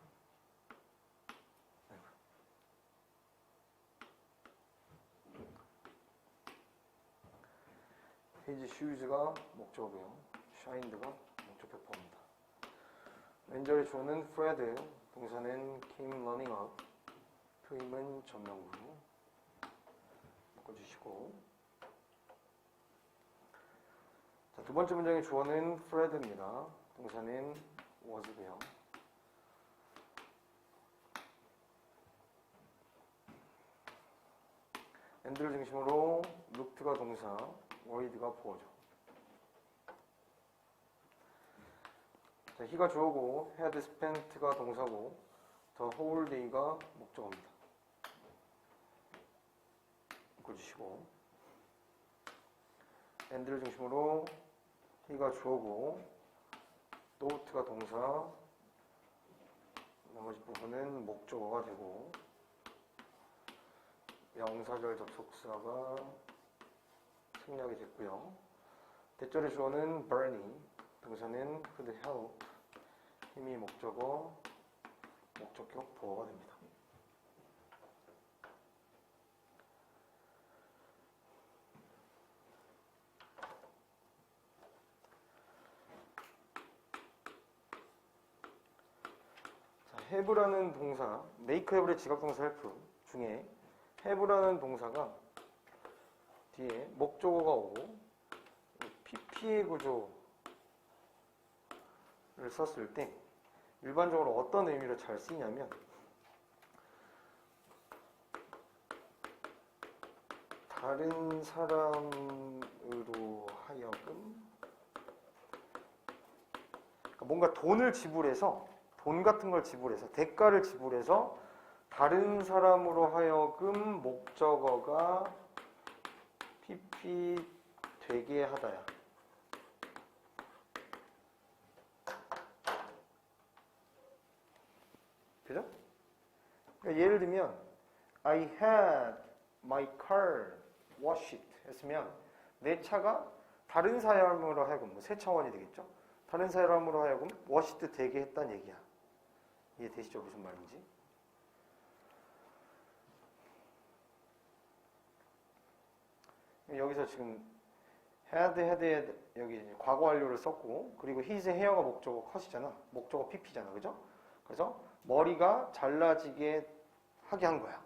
his shoes가 목적어고요. shined가 목적격 보어입니다. 왼절의 주어는 Fred, 동사는 came running up, came은 전명구로 묶어주시고 자, 두 번째 문장의 주어는 Fred입니다. 동사는 was고요. and를 중심으로 looked가 동사, worried가 보어죠. 자, he가 주어고 had spent가 동사고 the whole day가 목적어입니다. 묶어주시고 and를 중심으로 he가 주어고 note가 동사 나머지 부분은 목적어가 되고 명사절 접속사가 생략이 됐고요. 대절의 주어는 Bernie, 동사는 could help, 힘이 목적어, 목적격 보어가 됩니다. have라는 동사, make have의 지각동사 help 중에 have라는 동사가 뒤에 목적어가 오고 PP의 구조를 썼을 때 일반적으로 어떤 의미로 잘 쓰이냐면 다른 사람으로 하여금 그러니까 뭔가 돈을 지불해서 돈 같은 걸 지불해서 대가를 지불해서 다른 사람으로 하여금 목적어가 PP 되게 하다야. 그죠? 그러니까 예를 들면 I had my car washed 했으면 내 차가 다른 사람으로 하여금 뭐 세차원이 되겠죠? 다른 사람으로 하여금 washed 되게 했다는 얘기야. 이해되시죠? 무슨 말인지? 여기서 지금 had 여기 과거 완료를 썼고 그리고 his hair가 목적어 컷이잖아. 목적어 pp잖아. 그죠? 그래서 머리가 잘라지게 하게 한 거야.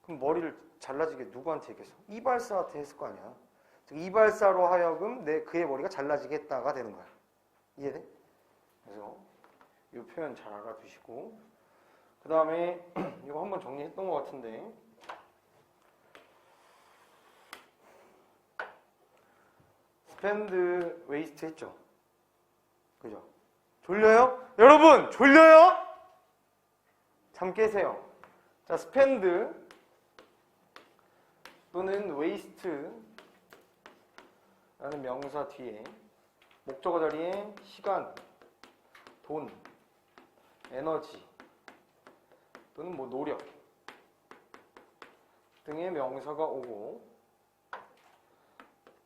그럼 머리를 잘라지게 누구한테 얘기했어? 이발사한테 했을 거 아니야. 즉 이발사로 하여금 그의 머리가 잘라지게 했다가 되는 거야. 이해돼? 그래서 이 표현 잘 알아두시고 그 다음에 이거 한번 정리했던 것 같은데 spend, waste 했죠? 그죠? 졸려요? 여러분 졸려요? 잠 깨세요. 자, spend 또는 waste 라는 명사 뒤에 목적어 자리에 시간, 돈, 에너지 또는 뭐 노력 등의 명사가 오고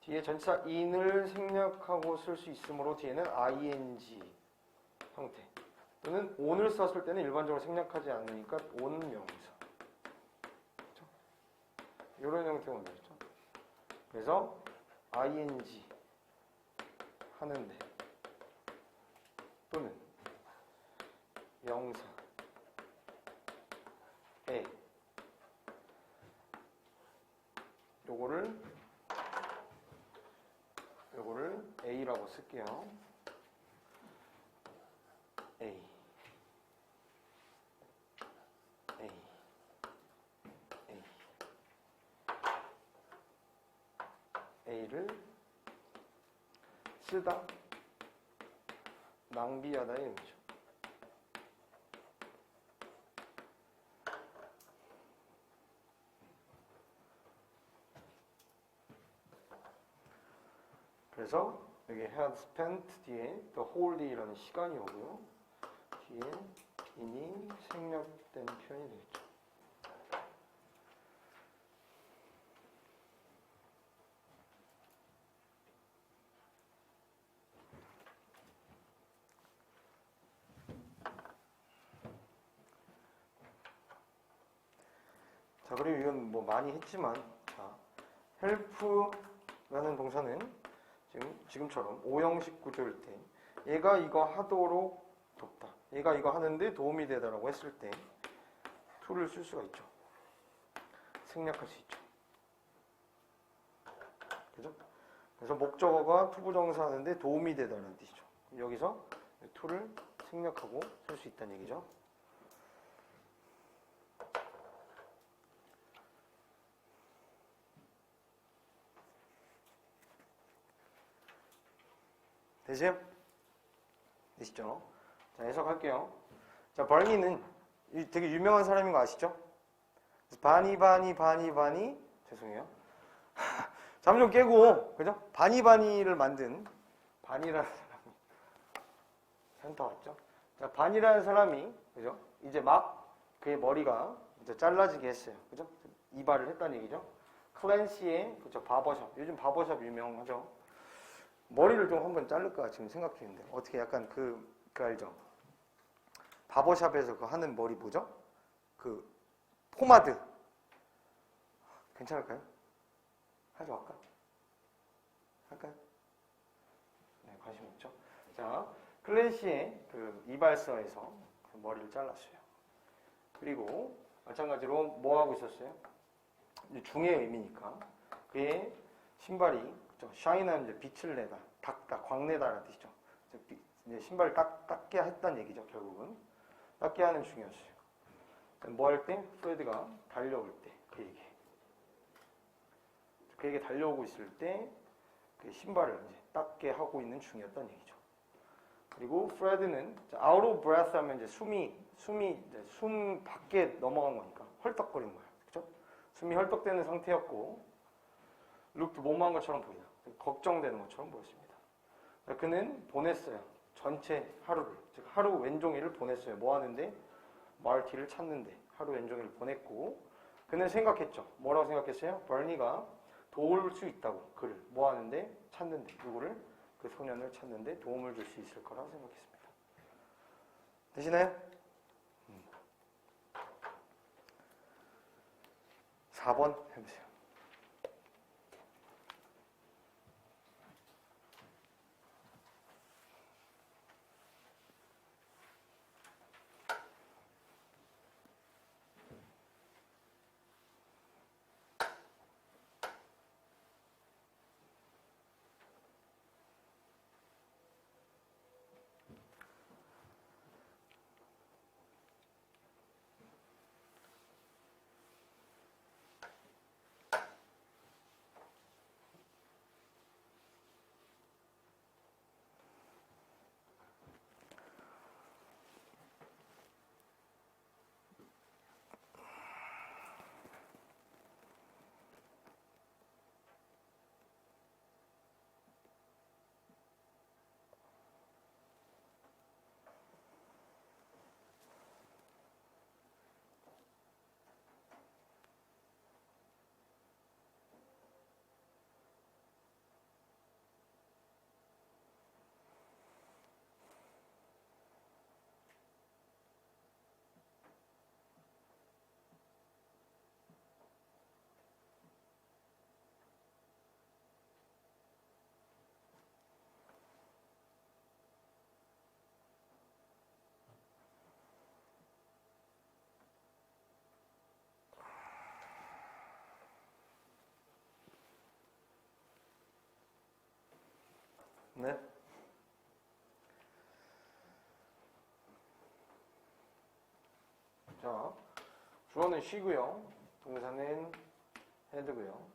뒤에 전치사 in을 생략하고 쓸 수 있으므로 뒤에는 ing 형태 또는 on을 썼을 때는 일반적으로 생략하지 않으니까 on 명사 그렇죠? 이런 형태가 온다 그렇죠? 그래서 ing 하는데 또는 명사 에 요거를 A라고 쓸게요. A A를 쓰다 낭비하다의 의미죠. 그래서 여기 had spent 뒤에 the whole day라는 시간이 오고요. 뒤에 in이 생략된 표현이 되겠죠. 자, 그리고 이건 뭐 많이 했지만 자, help라는 동사는 지금처럼 오형식 구조일 때 얘가 이거 하도록 돕다. 얘가 이거 하는데 도움이 되다라고 했을 때 to를 쓸 수가 있죠. 생략할 수 있죠. 그죠? 그래서 목적어가 투부정사 하는데 도움이 되다라는 뜻이죠. 여기서 to를 생략하고 쓸 수 있다는 얘기죠. 되시죠? 자, 해석할게요. 자, 버니는 되게 유명한 사람인 거 아시죠? 바니 죄송해요. 잠 좀 깨고, 그죠? 바니바니를 만든 바니라는 사람이 센터 왔죠? 자, 바니라는 사람이, 그죠? 이제 막 그의 머리가 이제 잘라지게 했어요. 그죠? 이발을 했다는 얘기죠. 클랜시의, 그죠? 바버샵. 요즘 바버샵 유명하죠? 머리를 좀 한번 자를까 지금 생각 중인데. 어떻게 약간 그 알죠? 바버샵에서 그 하는 머리 뭐죠? 그 포마드. 괜찮을까요? 하지 말까? 할까요? 네, 관심 없죠? 자, 클랜시의 그 이발소에서 그 머리를 잘랐어요. 그리고 마찬가지로 뭐 하고 있었어요? 중의 의미니까 그의 신발이 그렇죠? 샤인하는 이제 빛을 내다, 닦다, 광내다라는 뜻이죠. 이제 신발을 닦게 했다는 얘기죠. 결국은 닦게 하는 중이었어요. 뭐 할 때? 프레드가 달려올 때 그에게 달려오고 있을 때 그 신발을 이제 닦게 하고 있는 중이었다는 얘기죠. 그리고 프레드는 out of breath 하면 이제 숨이 이제 숨 밖에 넘어간 거니까 헐떡거리는 거예요. 그렇죠? 숨이 헐떡대는 상태였고 looked 몸한 것처럼 보이다. 걱정되는 것처럼 보였습니다. 그는 보냈어요. 전체 하루를, 즉 하루 왼종일을 보냈어요. 뭐 하는데? 마르티를 찾는데 하루 왼종일을 보냈고 그는 생각했죠. 뭐라고 생각했어요? 버니가 도울 수 있다고. 그를 뭐 하는데? 찾는데. 누구를? 그 소년을 찾는데 도움을 줄 수 있을 거라고 생각했습니다. 되시나요? 4번 해보세요. 네. 자, 주어는 she고요. 동사는 had고요.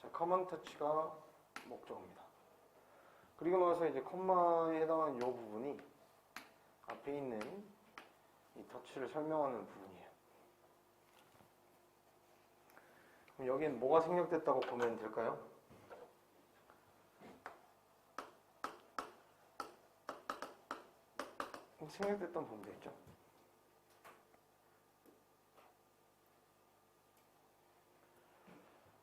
자, common touch가 목적어입니다. 그리고 나서 이제 컴마에 해당하는 이 부분이 앞에 있는 이 터치를 설명하는 부분이에요. 그럼 여기엔 뭐가 생략됐다고 보면 될까요? 생략됐던 부분 되겠죠?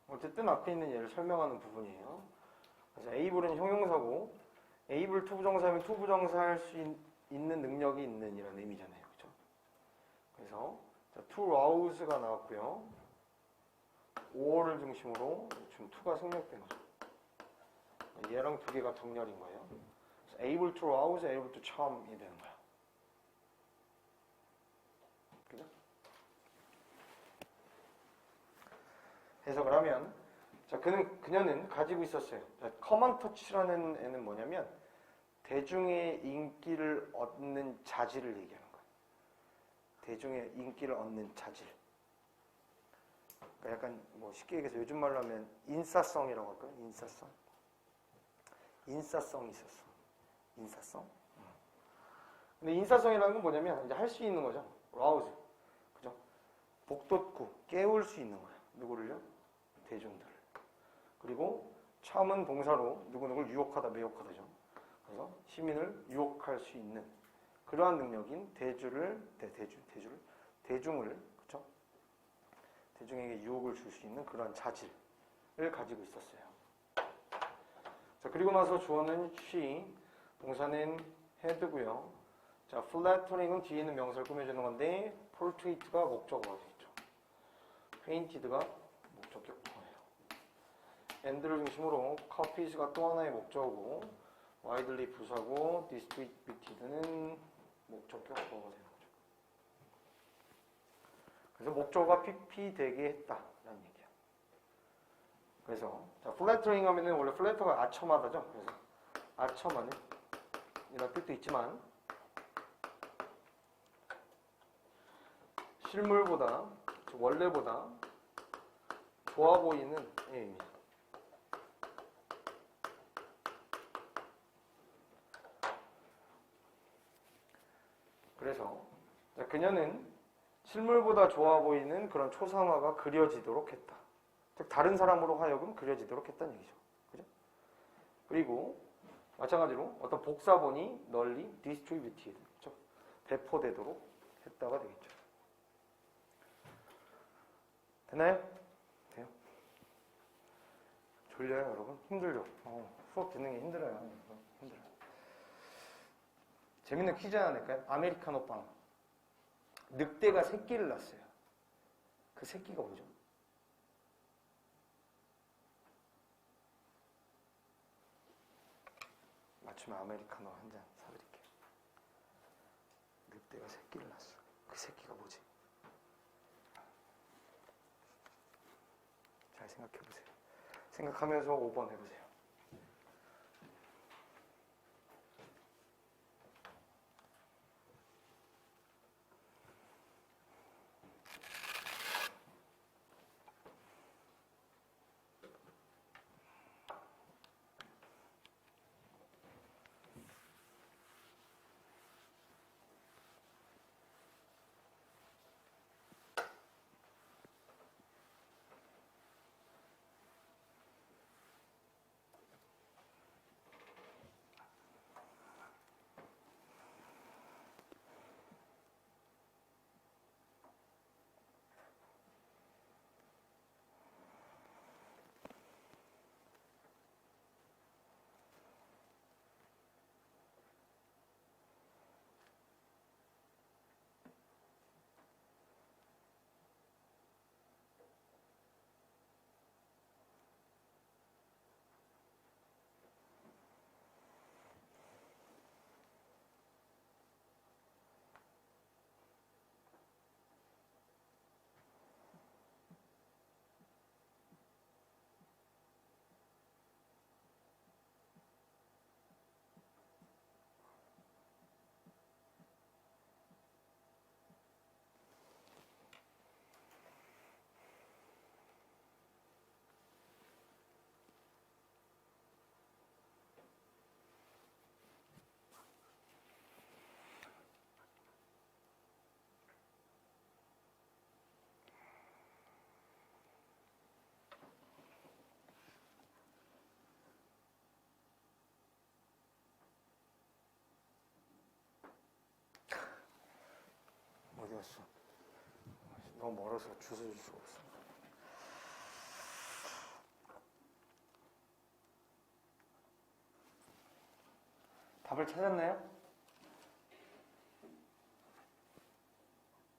어쨌든 앞에 있는 얘를 설명하는 부분이에요. 그래서 able은 형용사고 able 투부정사면 투부정사 할 수 있는 능력이 있는 이라는 의미잖아요. 그렇죠? 그래서 to rouse가 나왔고요. 5어를 중심으로 지금 to가 생략된 거죠. 얘랑 두 개가 정렬인 거예요. 그래서 able to rouse, able to charm이 되는 거야. 그죠? 해석을 하면 자, 그녀는 가지고 있었어요. 자, 커먼 터치라는 애는 뭐냐면 대중의 인기를 얻는 자질을 얘기하는 거예요. 대중의 인기를 얻는 자질. 그러니까 약간 뭐 쉽게 얘기해서 요즘 말로 하면 인싸성이라고 할까요? 인싸성. 인싸성이 있었어. 인싸성. 근데 인싸성이라는 건 뭐냐면 이제 할 수 있는 거죠. 라우즈. 그죠? 복돋고 깨울 수 있는 거예요. 누구를요? 대중들. 그리고 참은 동사로 누구누구를 유혹하다, 매혹하다죠. 그래서 시민을 유혹할 수 있는 그러한 능력인 대중을 그렇죠? 대중에게 유혹을 줄 수 있는 그러한 자질을 가지고 있었어요. 자, 그리고 나서 주어는 she, 동사는 had고요. 자, flattering은 뒤에 있는 명사를 꾸며주는 건데 portrait가 목적어가 되겠죠. painted가 목적격보예요. and를 중심으로 copies가 또 하나의 목적어고 widely 부사고 distributed는 목적격보가 되는 거죠. 그래서 목적어가 픽피되게 했다라는 얘기야. 그래서 자, flattering 하면은 원래 flatter가 아첨하다죠. 그래서 아첨하는 이런 뜻도 있지만 실물보다 원래보다 좋아 보이는 의미입니다. 그래서 그녀는 실물보다 좋아 보이는 그런 초상화가 그려지도록 했다. 즉 다른 사람으로 하여금 그려지도록 했다는 얘기죠. 그죠? 그리고 마찬가지로 어떤 복사본이 널리 distributed, 그렇죠? 배포되도록 했다가 되겠죠. 되나요? 돼요? 졸려요, 여러분? 힘들죠? 수업 듣는 게 힘들어요. 힘들어요. 재밌는 퀴즈 하나 낼까요? 아메리카노 빵. 늑대가 새끼를 낳았어요. 그 새끼가 뭐죠? 맞추면 아메리카노 한 잔 사드릴게요. 늑대가 새끼를 낳았어. 그 새끼가 뭐지? 잘 생각해보세요. 생각하면서 5번 해보세요. 어디 갔어? 너무 멀어서 주워줄 수가 없어. 답을 찾았나요?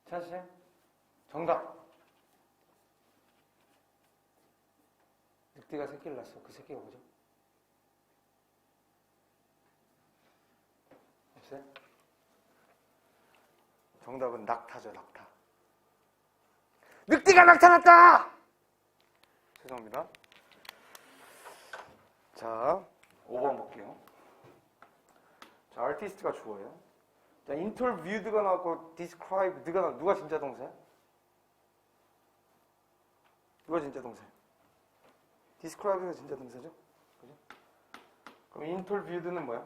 찾으세요? 정답! 늑대가 새끼를 낳았어. 그 새끼가 뭐죠? 없어요? 정답은 낙타죠, 낙타. 늑대가 나타났다! 죄송합니다. 자, 5번 볼게요. 자, artist가 주어예요. 자, interviewed가 나왔고 described가 나왔고 누가 진짜 동사야? 누가 진짜 동사야? described가 진짜 동사죠? 그죠? 그럼 interviewed는 뭐야?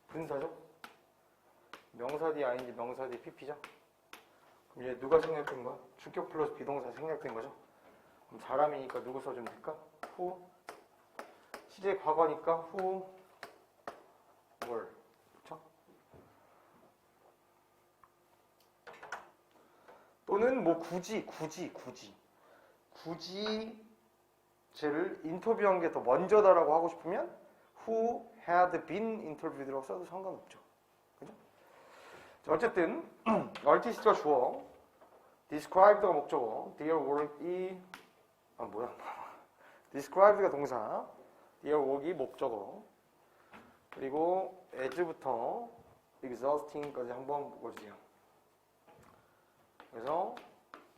분사죠? 명사 뒤 ing, 명사 뒤 pp죠? 그럼 얘 누가 생략된 거야? 주격 플러스 비동사 생략된 거죠? 그럼 사람이니까 누구 써주면 될까? who. 시제 과거니까 who were. 그쵸? 또는 뭐 굳이 쟤를 인터뷰한 게 더 먼저다라고 하고 싶으면 who had been interviewed라고 써도 상관없죠. 그죠? 자, 어쨌든 artist가 주어, described가 목적어, their work이 described가 동사, their work이 목적어, 그리고 as부터 exhausting까지 한번 묶어주세요. 그래서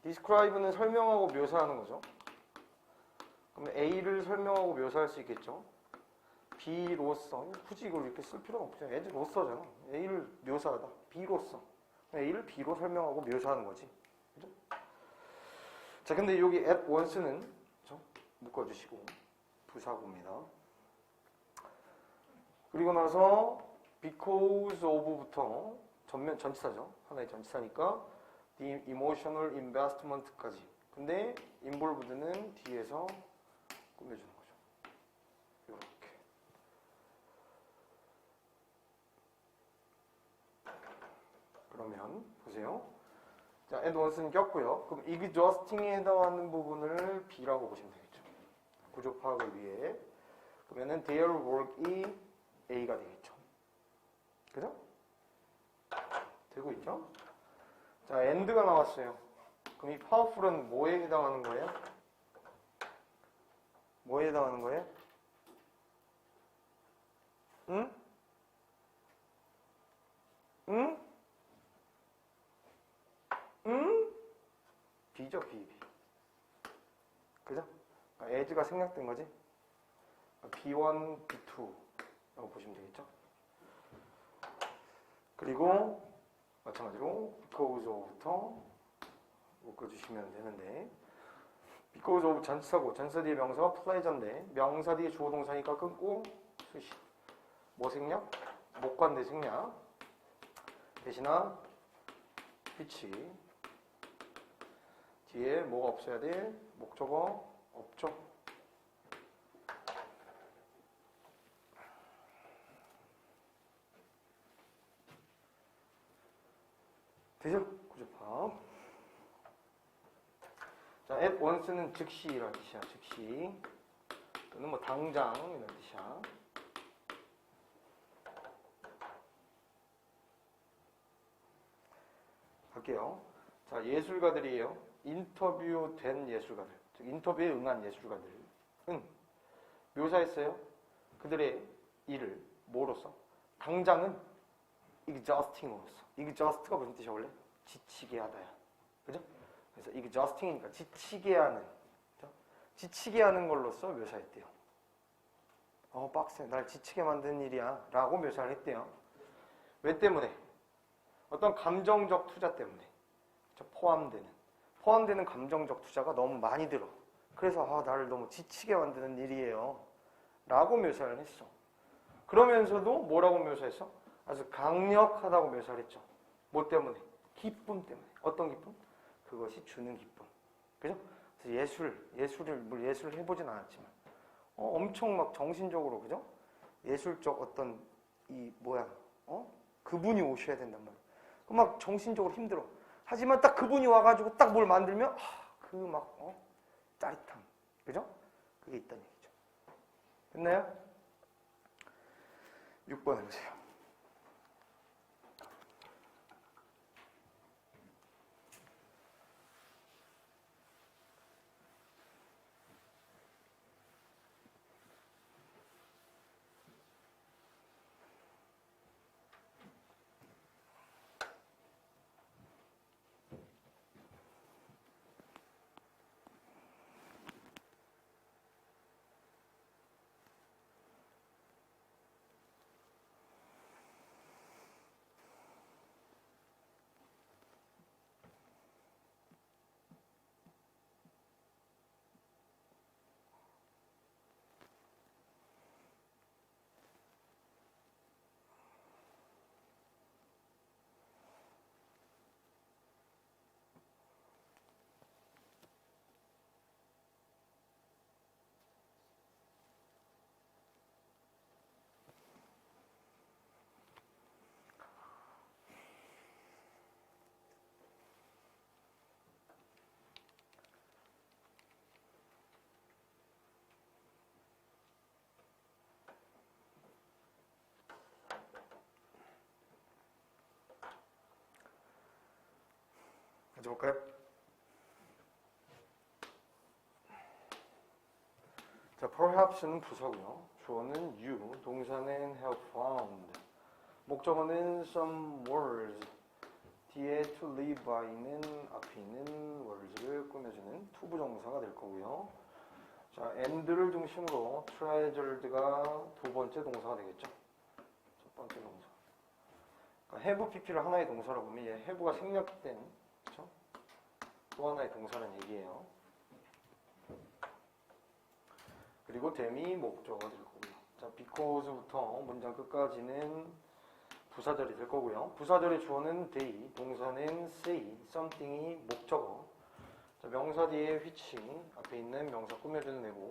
describe는 설명하고 묘사하는 거죠. 그럼 A를 설명하고 묘사할 수 있겠죠. B로서, 굳이 이걸 이렇게 쓸 필요가 없죠. as로서잖아. A를 묘사하다. B로서. A를 B로 설명하고 묘사하는 거지. 그죠? 자, 근데 여기 at once는 묶어주시고 부사구입니다. 그리고 나서 because of부터 전치사죠. 하나의 전치사니까 the emotional investment까지. 근데 involved는 뒤에서 꾸며주는 거죠. 이렇게. 그러면 보세요. 자, at once는 꼈고요. 그럼 exhausting에 해당하는 부분을 B라고 보시면 되겠죠. 구조 파악을 위해. 그러면은 their work이 A가 되겠죠. 그죠? 되고 있죠? 자, and가 나왔어요. 그럼 이 powerful은 뭐에 해당하는 거예요? 뭐에 해당하는 거예요? 응? 응? 응? B죠, B. 그죠? as가 생략된 거지? B1, B2라고 보시면 되겠죠? 그리고 마찬가지로 because of부터 묶어주시면 되는데 because of 전치사고 전치사 뒤에 명사가 플라이전데 명사 뒤에 주어 동사니까 끊고 수시 뭐 생략? 목관대 생략 대신아 which 뒤에 뭐가 없어야 돼? 목적어 없죠? 되죠? 구조파. 자, at once는 즉시라는 뜻이야. 즉시. 또는 뭐 당장 이런 뜻이야. 갈게요. 자, 예술가들이에요. 인터뷰된 예술가들. 즉 인터뷰에 응한 예술가들은 묘사했어요. 그들의 일을 뭐로써? 당장은 exhausting으로써. exhaust가 무슨 뜻이야 원래? 지치게 하다야. 그죠? 그래서 exhausting이니까 지치게 하는. 그죠? 지치게 하는 걸로써 묘사했대요. 빡세. 날 지치게 만드는 일이야. 라고 묘사를 했대요. 왜 때문에? 어떤 감정적 투자 때문에. 그죠? 포함되는 감정적 투자가 너무 많이 들어. 그래서 나를 너무 지치게 만드는 일이에요. 라고 묘사를 했어. 그러면서도 뭐라고 묘사했어? 아주 강력하다고 묘사를 했죠. 뭐 때문에? 기쁨 때문에. 어떤 기쁨? 그것이 주는 기쁨. 그죠? 그래서 예술을 해보진 않았지만, 엄청 막 정신적으로, 그죠? 예술적 어떤 이 모양, 그분이 오셔야 된단 말이야. 그럼 막 정신적으로 힘들어. 하지만 딱 그분이 와가지고 딱 뭘 만들면, 그 막, 짜릿함. 그죠? 그게 있다는 얘기죠. 됐나요? 6번 해보세요. 가져 볼까요? 자, perhaps는 부사고요. 주어는 you, 동사는 have found, 목적어는 some words, 뒤에 to live by는 앞에 있는 words를 꾸며주는 투부정사가 될 거고요. 자, and를 중심으로 treasured가 두 번째 동사가 되겠죠. 첫 번째 동사. 그러니까 have pp를 하나의 동사로 보면 얘 have가 생략된, 그렇죠? 또 하나의 동사라는 얘기예요. 그리고 them이 목적어가 될 거고요. 자, because부터 문장 끝까지는 부사절이 될 거고요. 부사절의 주어는 they, 동사는 say, something이 목적어. 자, 명사 뒤에 which, 앞에 있는 명사 꾸며주는 애고,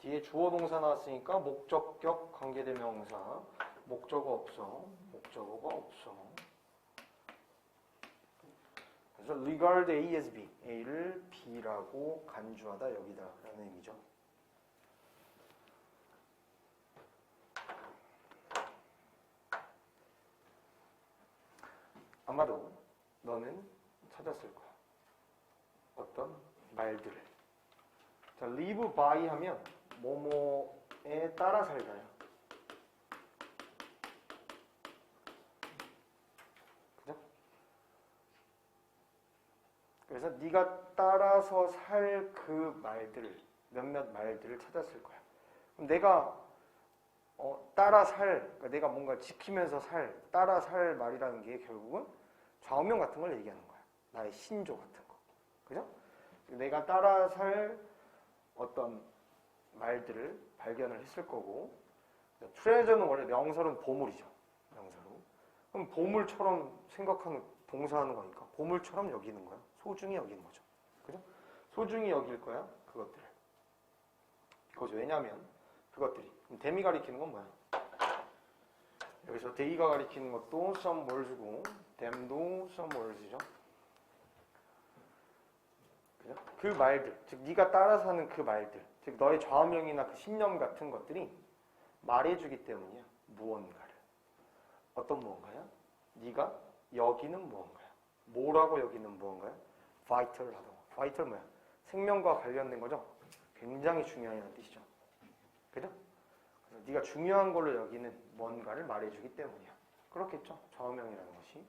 뒤에 주어 동사 나왔으니까 목적격 관계대명사, 목적어 없어, 목적어가 없어. 그래서 regard A as B, A를 B라고 간주하다 여기다 라는 의미죠. 아마도 너는 찾았을 거야. 어떤 말들을. 자, live by 하면 뭐뭐에 따라 살다요. 그죠? 그래서 네가 따라서 살 그 말들을, 몇몇 말들을 찾았을 거야. 그럼 내가 따라 살, 그러니까 내가 뭔가 지키면서 따라 살 말이라는 게 결국은 좌우명 같은 걸 얘기하는 거야. 나의 신조 같은 거. 그죠? 내가 따라 살 어떤 말들을 발견을 했을 거고, 트레저는 원래 명사로는 보물이죠. 명사로. 그럼 보물처럼 생각하는, 동사하는 거니까 보물처럼 여기는 거야. 소중히 여기는 거죠. 그죠? 소중히 여길 거야. 그것들을. 그거죠. 왜냐하면 그것들이. 그럼 them이 가리키는 건 뭐야? 여기서 they가 가리키는 것도 some words고 them도 some words죠. 그죠? 그 말들, 즉 네가 따라서 하는 그 말들, 즉 너의 좌우명이나 그 신념 같은 것들이 말해주기 때문이야. 무언가를. 어떤 무언가야? 네가 여기는 무언가야. 뭐라고 여기는 무언가야? vital하다고. vital 뭐야? 생명과 관련된 거죠. 굉장히 중요한 뜻이죠. 그죠? 그래서 네가 중요한 걸로 여기는 뭔가를 말해주기 때문이야. 그렇겠죠? 좌우명이라는 것이.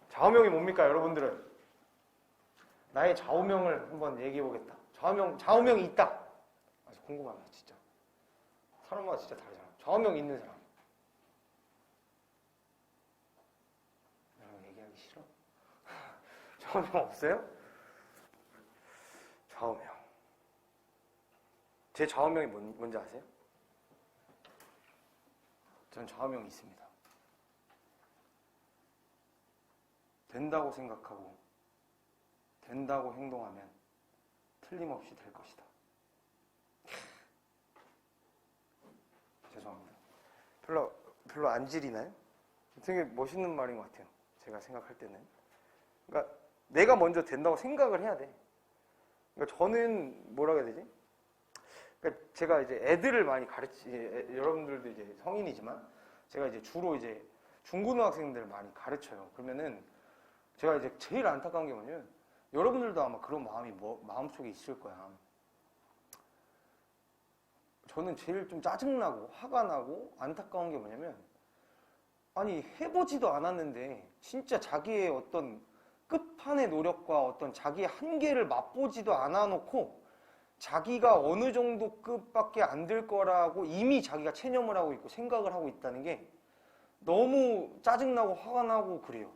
좌우명이 뭡니까, 여러분들은? 나의 좌우명을 한번 얘기해 보겠다. 좌우명이 있다. 아주 궁금하다, 진짜. 사람마다 진짜 다르잖아. 좌우명 있는 사람. 여러분 얘기하기 싫어? 좌우명 없어요? 좌우명. 제 좌우명이 뭔지 아세요? 전 좌우명이 있습니다. 된다고 생각하고 된다고 행동하면 틀림없이 될 것이다. 죄송합니다. 별로 안 지리나요? 되게 멋있는 말인 것 같아요. 제가 생각할 때는. 그러니까 내가 먼저 된다고 생각을 해야 돼. 그러니까 저는 뭐라고 해야 되지? 그러니까 제가 이제 애들을 많이 여러분들도 이제 성인이지만 제가 이제 주로 이제 중고등학생들을 많이 가르쳐요. 그러면은 제가 이제 제일 안타까운 게 뭐냐면 여러분들도 아마 그런 마음이 마음속에 있을 거야. 저는 제일 좀 짜증나고 화가 나고 안타까운 게 뭐냐면 아니 해보지도 않았는데 진짜 자기의 어떤 끝판의 노력과 어떤 자기의 한계를 맛보지도 않아 놓고 자기가 어느 정도 끝밖에 안 될 거라고 이미 자기가 체념을 하고 있고 생각을 하고 있다는 게 너무 짜증나고 화가 나고 그래요.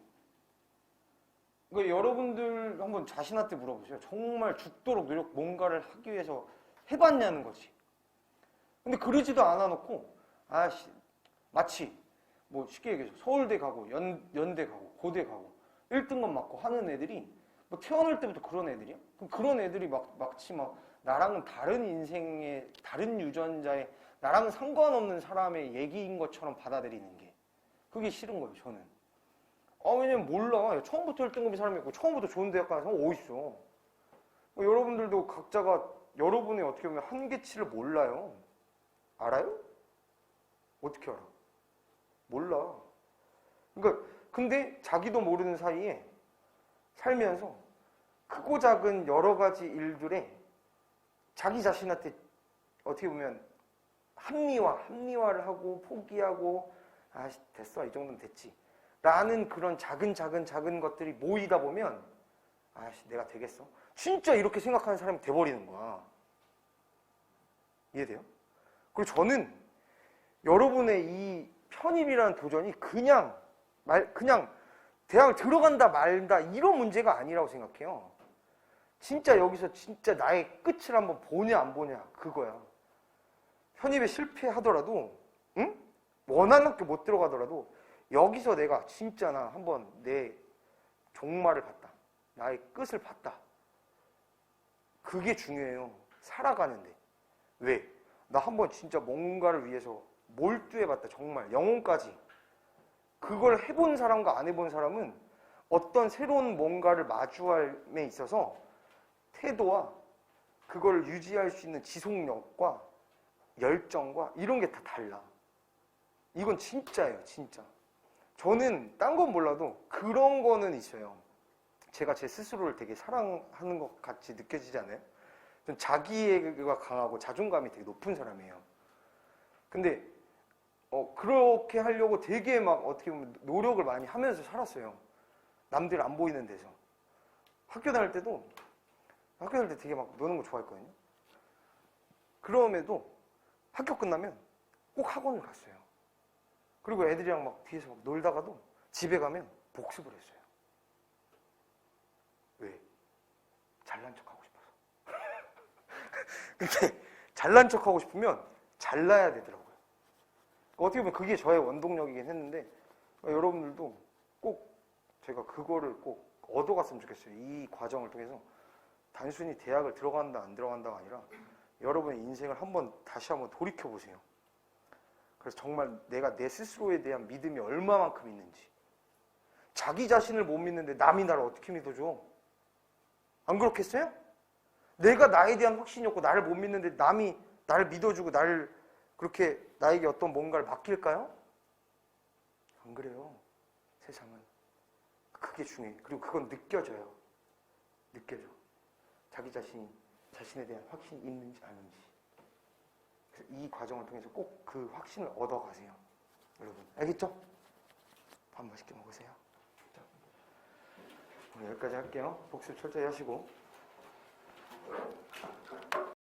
그러니까 여러분들 한번 자신한테 물어보세요. 정말 죽도록 뭔가를 하기 위해서 해봤냐는 거지. 근데 그러지도 않아 놓고 마치 뭐 쉽게 얘기해서 서울대 가고 연대 가고 고대 가고 1등급 맞고 하는 애들이 뭐 태어날 때부터 그런 애들이야? 그런 애들이 마치 나랑은 다른 인생의 다른 유전자의 나랑 상관없는 사람의 얘기인 것처럼 받아들이는 게 그게 싫은 거예요. 저는. 왜냐면 몰라. 처음부터 1등급인 사람이 있고 처음부터 좋은 대학 가는 사람 어딨어. 여러분들도 각자가 여러분의 어떻게 보면 한계치를 몰라요. 알아요? 어떻게 알아? 몰라. 그러니까 근데 자기도 모르는 사이에 살면서 크고 작은 여러 가지 일들에 자기 자신한테 어떻게 보면 합리화를 하고 포기하고 됐어 이 정도는 됐지 라는 그런 작은 것들이 모이다 보면 내가 되겠어? 진짜 이렇게 생각하는 사람이 돼버리는 거야. 이해돼요? 그리고 저는 여러분의 이 편입이라는 도전이 그냥 대학을 들어간다 말다 이런 문제가 아니라고 생각해요. 진짜 여기서 진짜 나의 끝을 한번 보냐 안 보냐 그거야. 편입에 실패하더라도 응? 원하는 학교 못 들어가더라도 여기서 내가 진짜 나 한번 내 종말을 봤다. 나의 끝을 봤다. 그게 중요해요. 살아가는데. 왜? 나 한번 진짜 뭔가를 위해서 몰두해봤다. 정말 영혼까지. 그걸 해본 사람과 안 해본 사람은 어떤 새로운 뭔가를 마주함에 있어서 태도와 그걸 유지할 수 있는 지속력과 열정과 이런 게 다 달라. 이건 진짜예요, 진짜. 저는 딴 건 몰라도 그런 거는 있어요. 제가 제 스스로를 되게 사랑하는 것 같이 느껴지지 않아요? 전 자기애가 강하고 자존감이 되게 높은 사람이에요. 근데 그렇게 하려고 되게 막 어떻게 보면 노력을 많이 하면서 살았어요. 남들 안 보이는 데서. 학교 다닐 때 되게 막 노는 거 좋아했거든요. 그럼에도 학교 끝나면 꼭 학원을 갔어요. 그리고 애들이랑 막 뒤에서 막 놀다가도 집에 가면 복습을 했어요. 왜? 잘난 척하고 싶어서. 근데 잘난 척하고 싶으면 잘나야 되더라고요. 어떻게 보면 그게 저의 원동력이긴 했는데 여러분들도 꼭 제가 그거를 꼭 얻어갔으면 좋겠어요. 이 과정을 통해서 단순히 대학을 들어간다 안 들어간다가 아니라 여러분의 인생을 다시 한번 돌이켜보세요. 그래서 정말 내가 내 스스로에 대한 믿음이 얼마만큼 있는지. 자기 자신을 못 믿는데 남이 나를 어떻게 믿어줘? 안 그렇겠어요? 내가 나에 대한 확신이 없고 나를 못 믿는데 남이 나를 믿어주고 나를 그렇게 나에게 어떤 뭔가를 맡길까요? 안 그래요. 세상은. 그게 중요해. 그리고 그건 느껴져요. 느껴져. 자기 자신에 대한 확신이 있는지 아닌지. 그래서 이 과정을 통해서 꼭 그 확신을 얻어가세요. 여러분. 알겠죠? 밥 맛있게 먹으세요. 자, 오늘 여기까지 할게요. 복습 철저히 하시고.